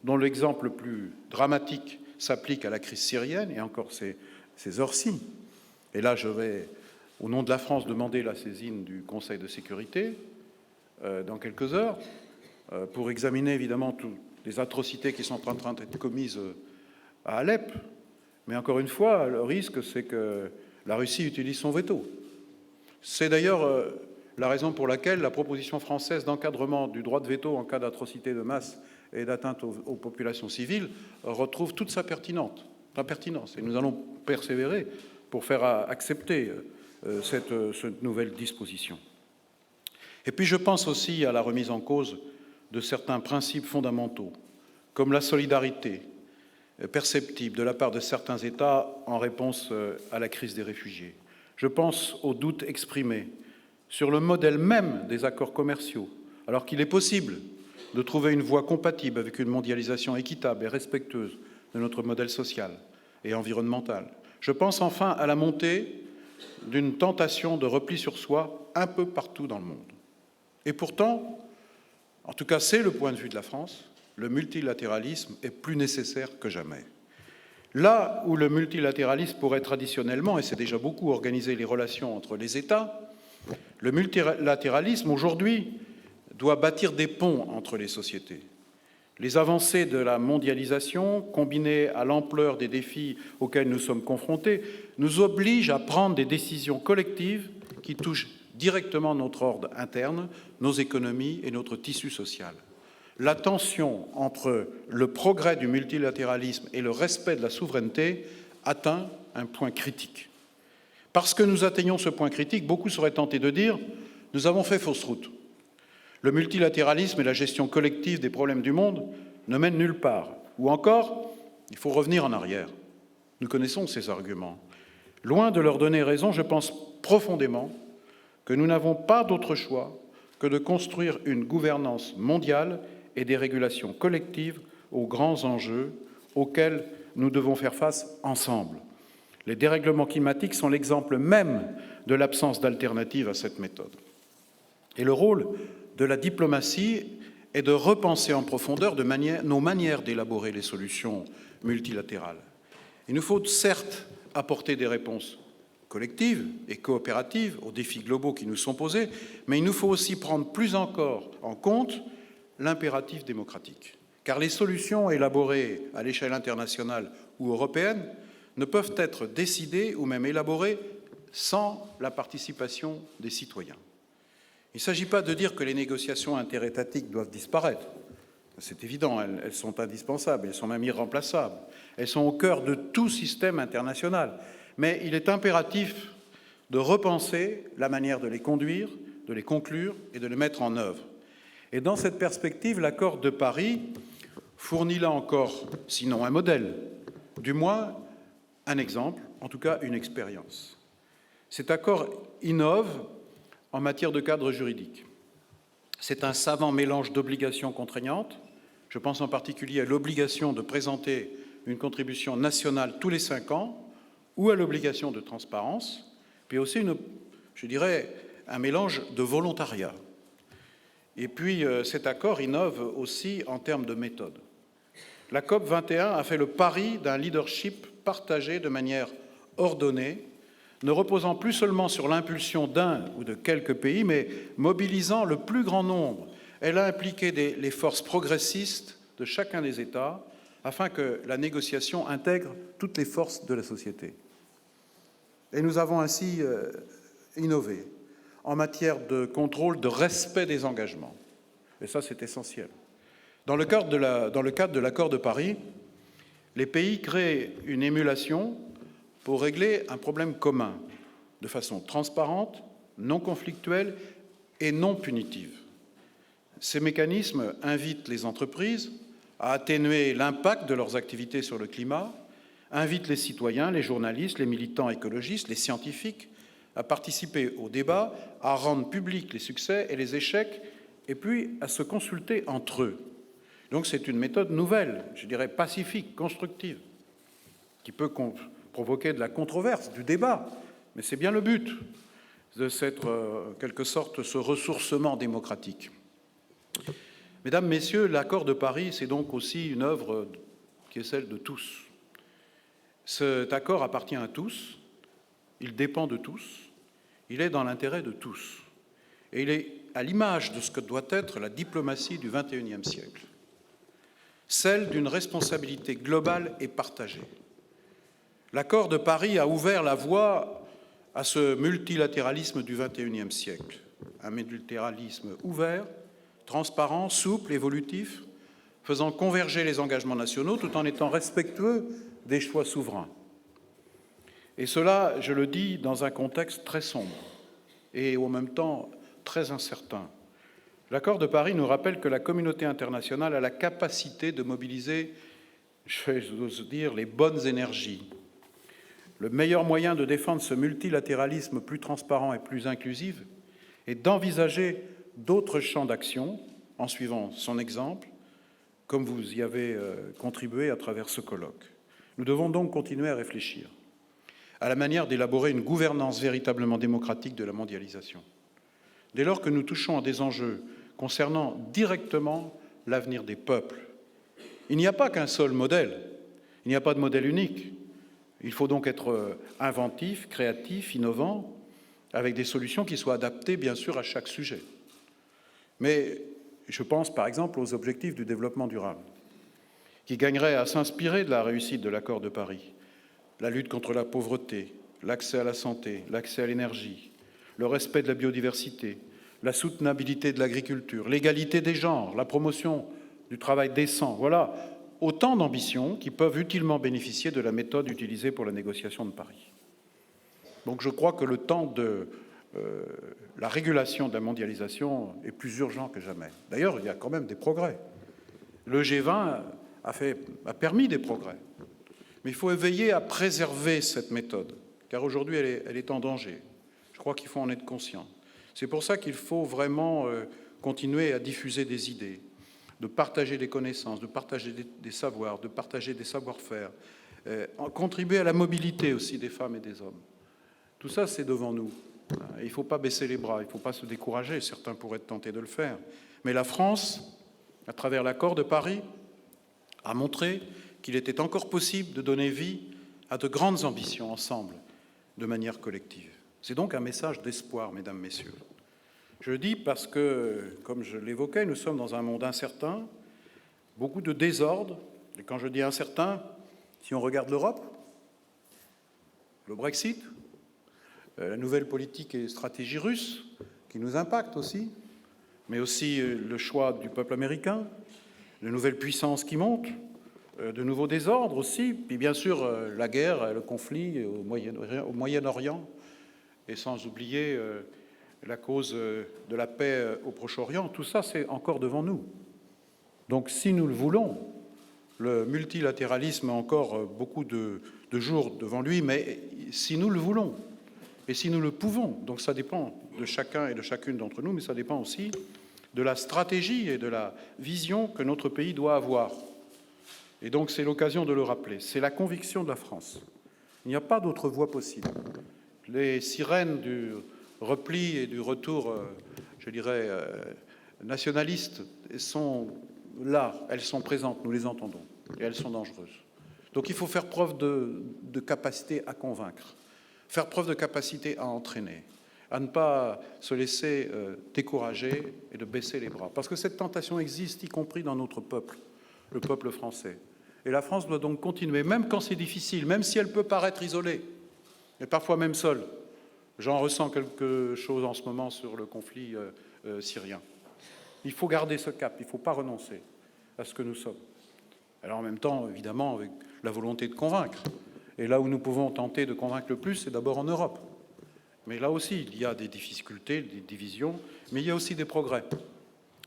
dont l'exemple le plus dramatique s'applique à la crise syrienne, et encore ces heures-ci. Et là, je vais, au nom de la France, demander la saisine du Conseil de sécurité dans quelques heures, pour examiner évidemment toutes les atrocités qui sont en train d'être commises à Alep. Mais encore une fois, le risque, c'est que la Russie utilise son veto. C'est d'ailleurs la raison pour laquelle la proposition française d'encadrement du droit de veto en cas d'atrocité de masse et d'atteinte aux populations civiles retrouve toute sa pertinence. Et nous allons persévérer pour faire accepter cette nouvelle disposition. Et puis je pense aussi à la remise en cause de certains principes fondamentaux, comme la solidarité perceptible de la part de certains États en réponse à la crise des réfugiés. Je pense aux doutes exprimés sur le modèle même des accords commerciaux, alors qu'il est possible de trouver une voie compatible avec une mondialisation équitable et respectueuse de notre modèle social et environnemental. Je pense enfin à la montée d'une tentation de repli sur soi un peu partout dans le monde. Et pourtant, en tout cas c'est le point de vue de la France, le multilatéralisme est plus nécessaire que jamais. Là où le multilatéralisme pourrait traditionnellement, et c'est déjà beaucoup, organiser les relations entre les États, le multilatéralisme, aujourd'hui, doit bâtir des ponts entre les sociétés. Les avancées de la mondialisation, combinées à l'ampleur des défis auxquels nous sommes confrontés, nous obligent à prendre des décisions collectives qui touchent directement notre ordre interne, nos économies et notre tissu social. La tension entre le progrès du multilatéralisme et le respect de la souveraineté atteint un point critique. Parce que nous atteignons ce point critique, beaucoup seraient tentés de dire « nous avons fait fausse route ». Le multilatéralisme et la gestion collective des problèmes du monde ne mènent nulle part. Ou encore, il faut revenir en arrière. Nous connaissons ces arguments. Loin de leur donner raison, je pense profondément que nous n'avons pas d'autre choix que de construire une gouvernance mondiale et des régulations collectives aux grands enjeux auxquels nous devons faire face ensemble. Les dérèglements climatiques sont l'exemple même de l'absence d'alternative à cette méthode. Et le rôle de la diplomatie est de repenser en profondeur nos manières d'élaborer les solutions multilatérales. Il nous faut certes apporter des réponses collectives et coopératives aux défis globaux qui nous sont posés, mais il nous faut aussi prendre plus encore en compte l'impératif démocratique. Car les solutions élaborées à l'échelle internationale ou européenne ne peuvent être décidées ou même élaborées sans la participation des citoyens. Il ne s'agit pas de dire que les négociations interétatiques doivent disparaître. C'est évident, elles sont indispensables, elles sont même irremplaçables. Elles sont au cœur de tout système international. Mais il est impératif de repenser la manière de les conduire, de les conclure et de les mettre en œuvre. Et dans cette perspective, l'accord de Paris fournit là encore, sinon un modèle, du moins un exemple, en tout cas une expérience. Cet accord innove en matière de cadre juridique. C'est un savant mélange d'obligations contraignantes. Je pense en particulier à l'obligation de présenter une contribution nationale tous les 5 ans ou à l'obligation de transparence, puis aussi, un mélange de volontariat. Et puis, cet accord innove aussi en termes de méthode. La COP 21 a fait le pari d'un leadership partagé de manière ordonnée, ne reposant plus seulement sur l'impulsion d'un ou de quelques pays, mais mobilisant le plus grand nombre. Elle a impliqué les forces progressistes de chacun des États afin que la négociation intègre toutes les forces de la société. Et nous avons ainsi innové en matière de contrôle, de respect des engagements. Et ça, c'est essentiel. Dans le cadre de l'accord de Paris, les pays créent une émulation pour régler un problème commun, de façon transparente, non conflictuelle et non punitive. Ces mécanismes invitent les entreprises à atténuer l'impact de leurs activités sur le climat, invitent les citoyens, les journalistes, les militants écologistes, les scientifiques à participer au débat, à rendre publics les succès et les échecs, et puis à se consulter entre eux. Donc c'est une méthode nouvelle, je dirais pacifique, constructive, qui peut provoquer de la controverse, du débat, mais c'est bien le but de cette, en quelque sorte, ce ressourcement démocratique. Mesdames, Messieurs, l'accord de Paris, c'est donc aussi une œuvre qui est celle de tous. Cet accord appartient à tous, il dépend de tous, il est dans l'intérêt de tous, et il est à l'image de ce que doit être la diplomatie du XXIe siècle, celle d'une responsabilité globale et partagée. L'accord de Paris a ouvert la voie à ce multilatéralisme du XXIe siècle, un multilatéralisme ouvert, transparent, souple, évolutif, faisant converger les engagements nationaux tout en étant respectueux des choix souverains. Et cela, je le dis, dans un contexte très sombre et en même temps très incertain. L'accord de Paris nous rappelle que la communauté internationale a la capacité de mobiliser, j'ose dire, les bonnes énergies. Le meilleur moyen de défendre ce multilatéralisme plus transparent et plus inclusif est d'envisager d'autres champs d'action en suivant son exemple, comme vous y avez contribué à travers ce colloque. Nous devons donc continuer à réfléchir à la manière d'élaborer une gouvernance véritablement démocratique de la mondialisation. Dès lors que nous touchons à des enjeux concernant directement l'avenir des peuples, il n'y a pas qu'un seul modèle, il n'y a pas de modèle unique. Il faut donc être inventif, créatif, innovant, avec des solutions qui soient adaptées, bien sûr, à chaque sujet. Mais je pense, par exemple, aux objectifs du développement durable, qui gagneraient à s'inspirer de la réussite de l'accord de Paris. La lutte contre la pauvreté, l'accès à la santé, l'accès à l'énergie, le respect de la biodiversité, la soutenabilité de l'agriculture, l'égalité des genres, la promotion du travail décent. Voilà autant d'ambitions qui peuvent utilement bénéficier de la méthode utilisée pour la négociation de Paris. Donc je crois que le temps de la régulation de la mondialisation est plus urgent que jamais. D'ailleurs, il y a quand même des progrès. Le G20 a permis des progrès. Mais il faut veiller à préserver cette méthode, car aujourd'hui, elle est en danger. Je crois qu'il faut en être conscient. C'est pour ça qu'il faut vraiment continuer à diffuser des idées, de partager des connaissances, de partager des savoirs, de partager des savoir-faire, contribuer à la mobilité aussi des femmes et des hommes. Tout ça, c'est devant nous. Il ne faut pas baisser les bras, il ne faut pas se décourager. Certains pourraient être tentés de le faire. Mais la France, à travers l'accord de Paris, a montré qu'il était encore possible de donner vie à de grandes ambitions ensemble, de manière collective. C'est donc un message d'espoir, mesdames, messieurs. Je le dis parce que, comme je l'évoquais, nous sommes dans un monde incertain, beaucoup de désordre. Et quand je dis incertain, si on regarde l'Europe, le Brexit, la nouvelle politique et stratégie russe, qui nous impactent aussi, mais aussi le choix du peuple américain, de nouvelles puissances qui montent, de nouveaux désordres aussi, puis bien sûr la guerre, le conflit au Moyen-Orient, et sans oublier la cause de la paix au Proche-Orient. Tout ça, c'est encore devant nous. Donc si nous le voulons, le multilatéralisme a encore beaucoup de jours devant lui, mais si nous le voulons, et si nous le pouvons, donc ça dépend de chacun et de chacune d'entre nous, mais ça dépend aussi de la stratégie et de la vision que notre pays doit avoir. Et donc c'est l'occasion de le rappeler. C'est la conviction de la France. Il n'y a pas d'autre voie possible. Les sirènes du repli et du retour, je dirais, nationaliste sont là, elles sont présentes, nous les entendons, et elles sont dangereuses. Donc il faut faire preuve de capacité à convaincre, faire preuve de capacité à entraîner, à ne pas se laisser décourager et de baisser les bras. Parce que cette tentation existe, y compris dans notre peuple, le peuple français. Et la France doit donc continuer, même quand c'est difficile, même si elle peut paraître isolée, et parfois même seule. J'en ressens quelque chose en ce moment sur le conflit syrien. Il faut garder ce cap, il ne faut pas renoncer à ce que nous sommes. Alors en même temps, évidemment, avec la volonté de convaincre. Et là où nous pouvons tenter de convaincre le plus, c'est d'abord en Europe. Mais là aussi, il y a des difficultés, des divisions, mais il y a aussi des progrès.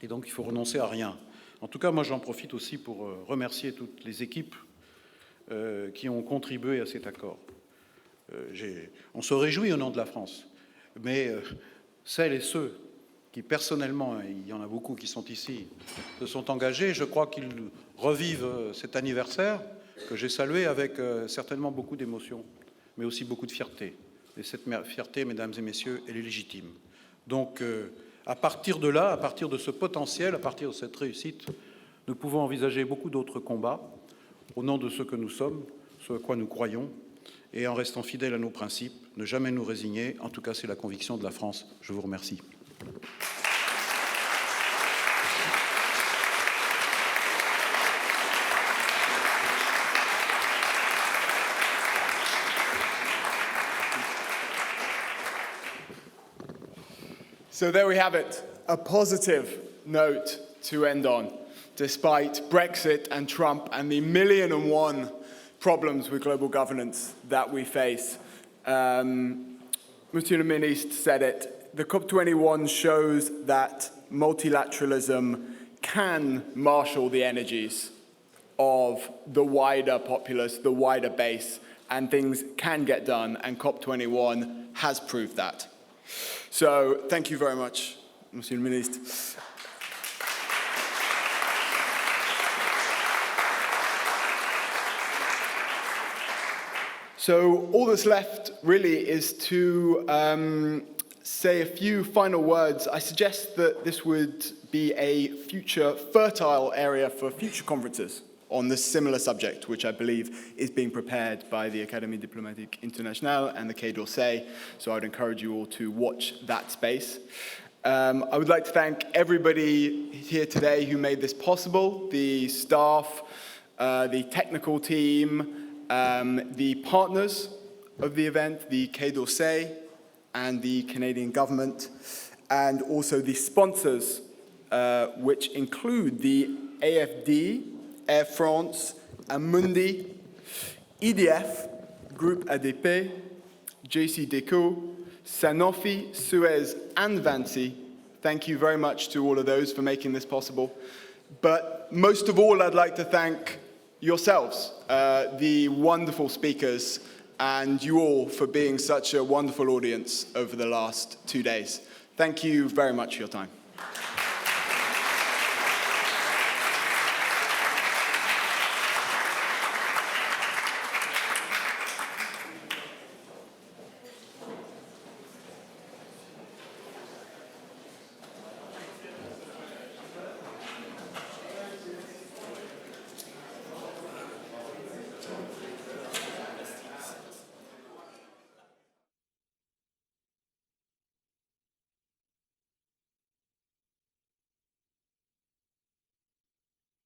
Et donc, il faut renoncer à rien. En tout cas, moi, j'en profite aussi pour remercier toutes les équipes qui ont contribué à cet accord. On se réjouit au nom de la France, mais celles et ceux qui, personnellement, et il y en a beaucoup qui sont ici, se sont engagés, je crois qu'ils revivent cet anniversaire que j'ai salué avec certainement beaucoup d'émotion, mais aussi beaucoup de fierté. Et cette fierté, mesdames et messieurs, elle est légitime. Donc, à partir de là, à partir de ce potentiel, à partir de cette réussite, nous pouvons envisager beaucoup d'autres combats au nom de ce que nous sommes, ce à quoi nous croyons, et en restant fidèles à nos principes, ne jamais nous résigner. En tout cas, c'est la conviction de la France. Je vous remercie. So there we have it, a positive note to end on, despite Brexit and Trump and the 1,000,001 problems with global governance that we face. Monsieur le Ministre said it, the COP21 shows that multilateralism can marshal the energies of the wider populace, the wider base, and things can get done, and COP21 has proved that. So, thank you very much, Monsieur le Ministre. So, all that's left really is to say a few final words. I suggest that this would be a future fertile area for future conferences on this similar subject, which I believe is being prepared by the Académie Diplomatique Internationale and the Quai d'Orsay. So I would encourage you all to watch that space. I would like to thank everybody here today who made this possible, the staff, the technical team, the partners of the event, the Quai d'Orsay and the Canadian government, and also the sponsors, which include the AFD, Air France, Amundi, EDF, Groupe ADP, JCDecaux, Sanofi, Suez, and Vinci. Thank you very much to all of those for making this possible. But most of all, I'd like to thank yourselves, the wonderful speakers, and you all for being such a wonderful audience over the last 2 days. Thank you very much for your time.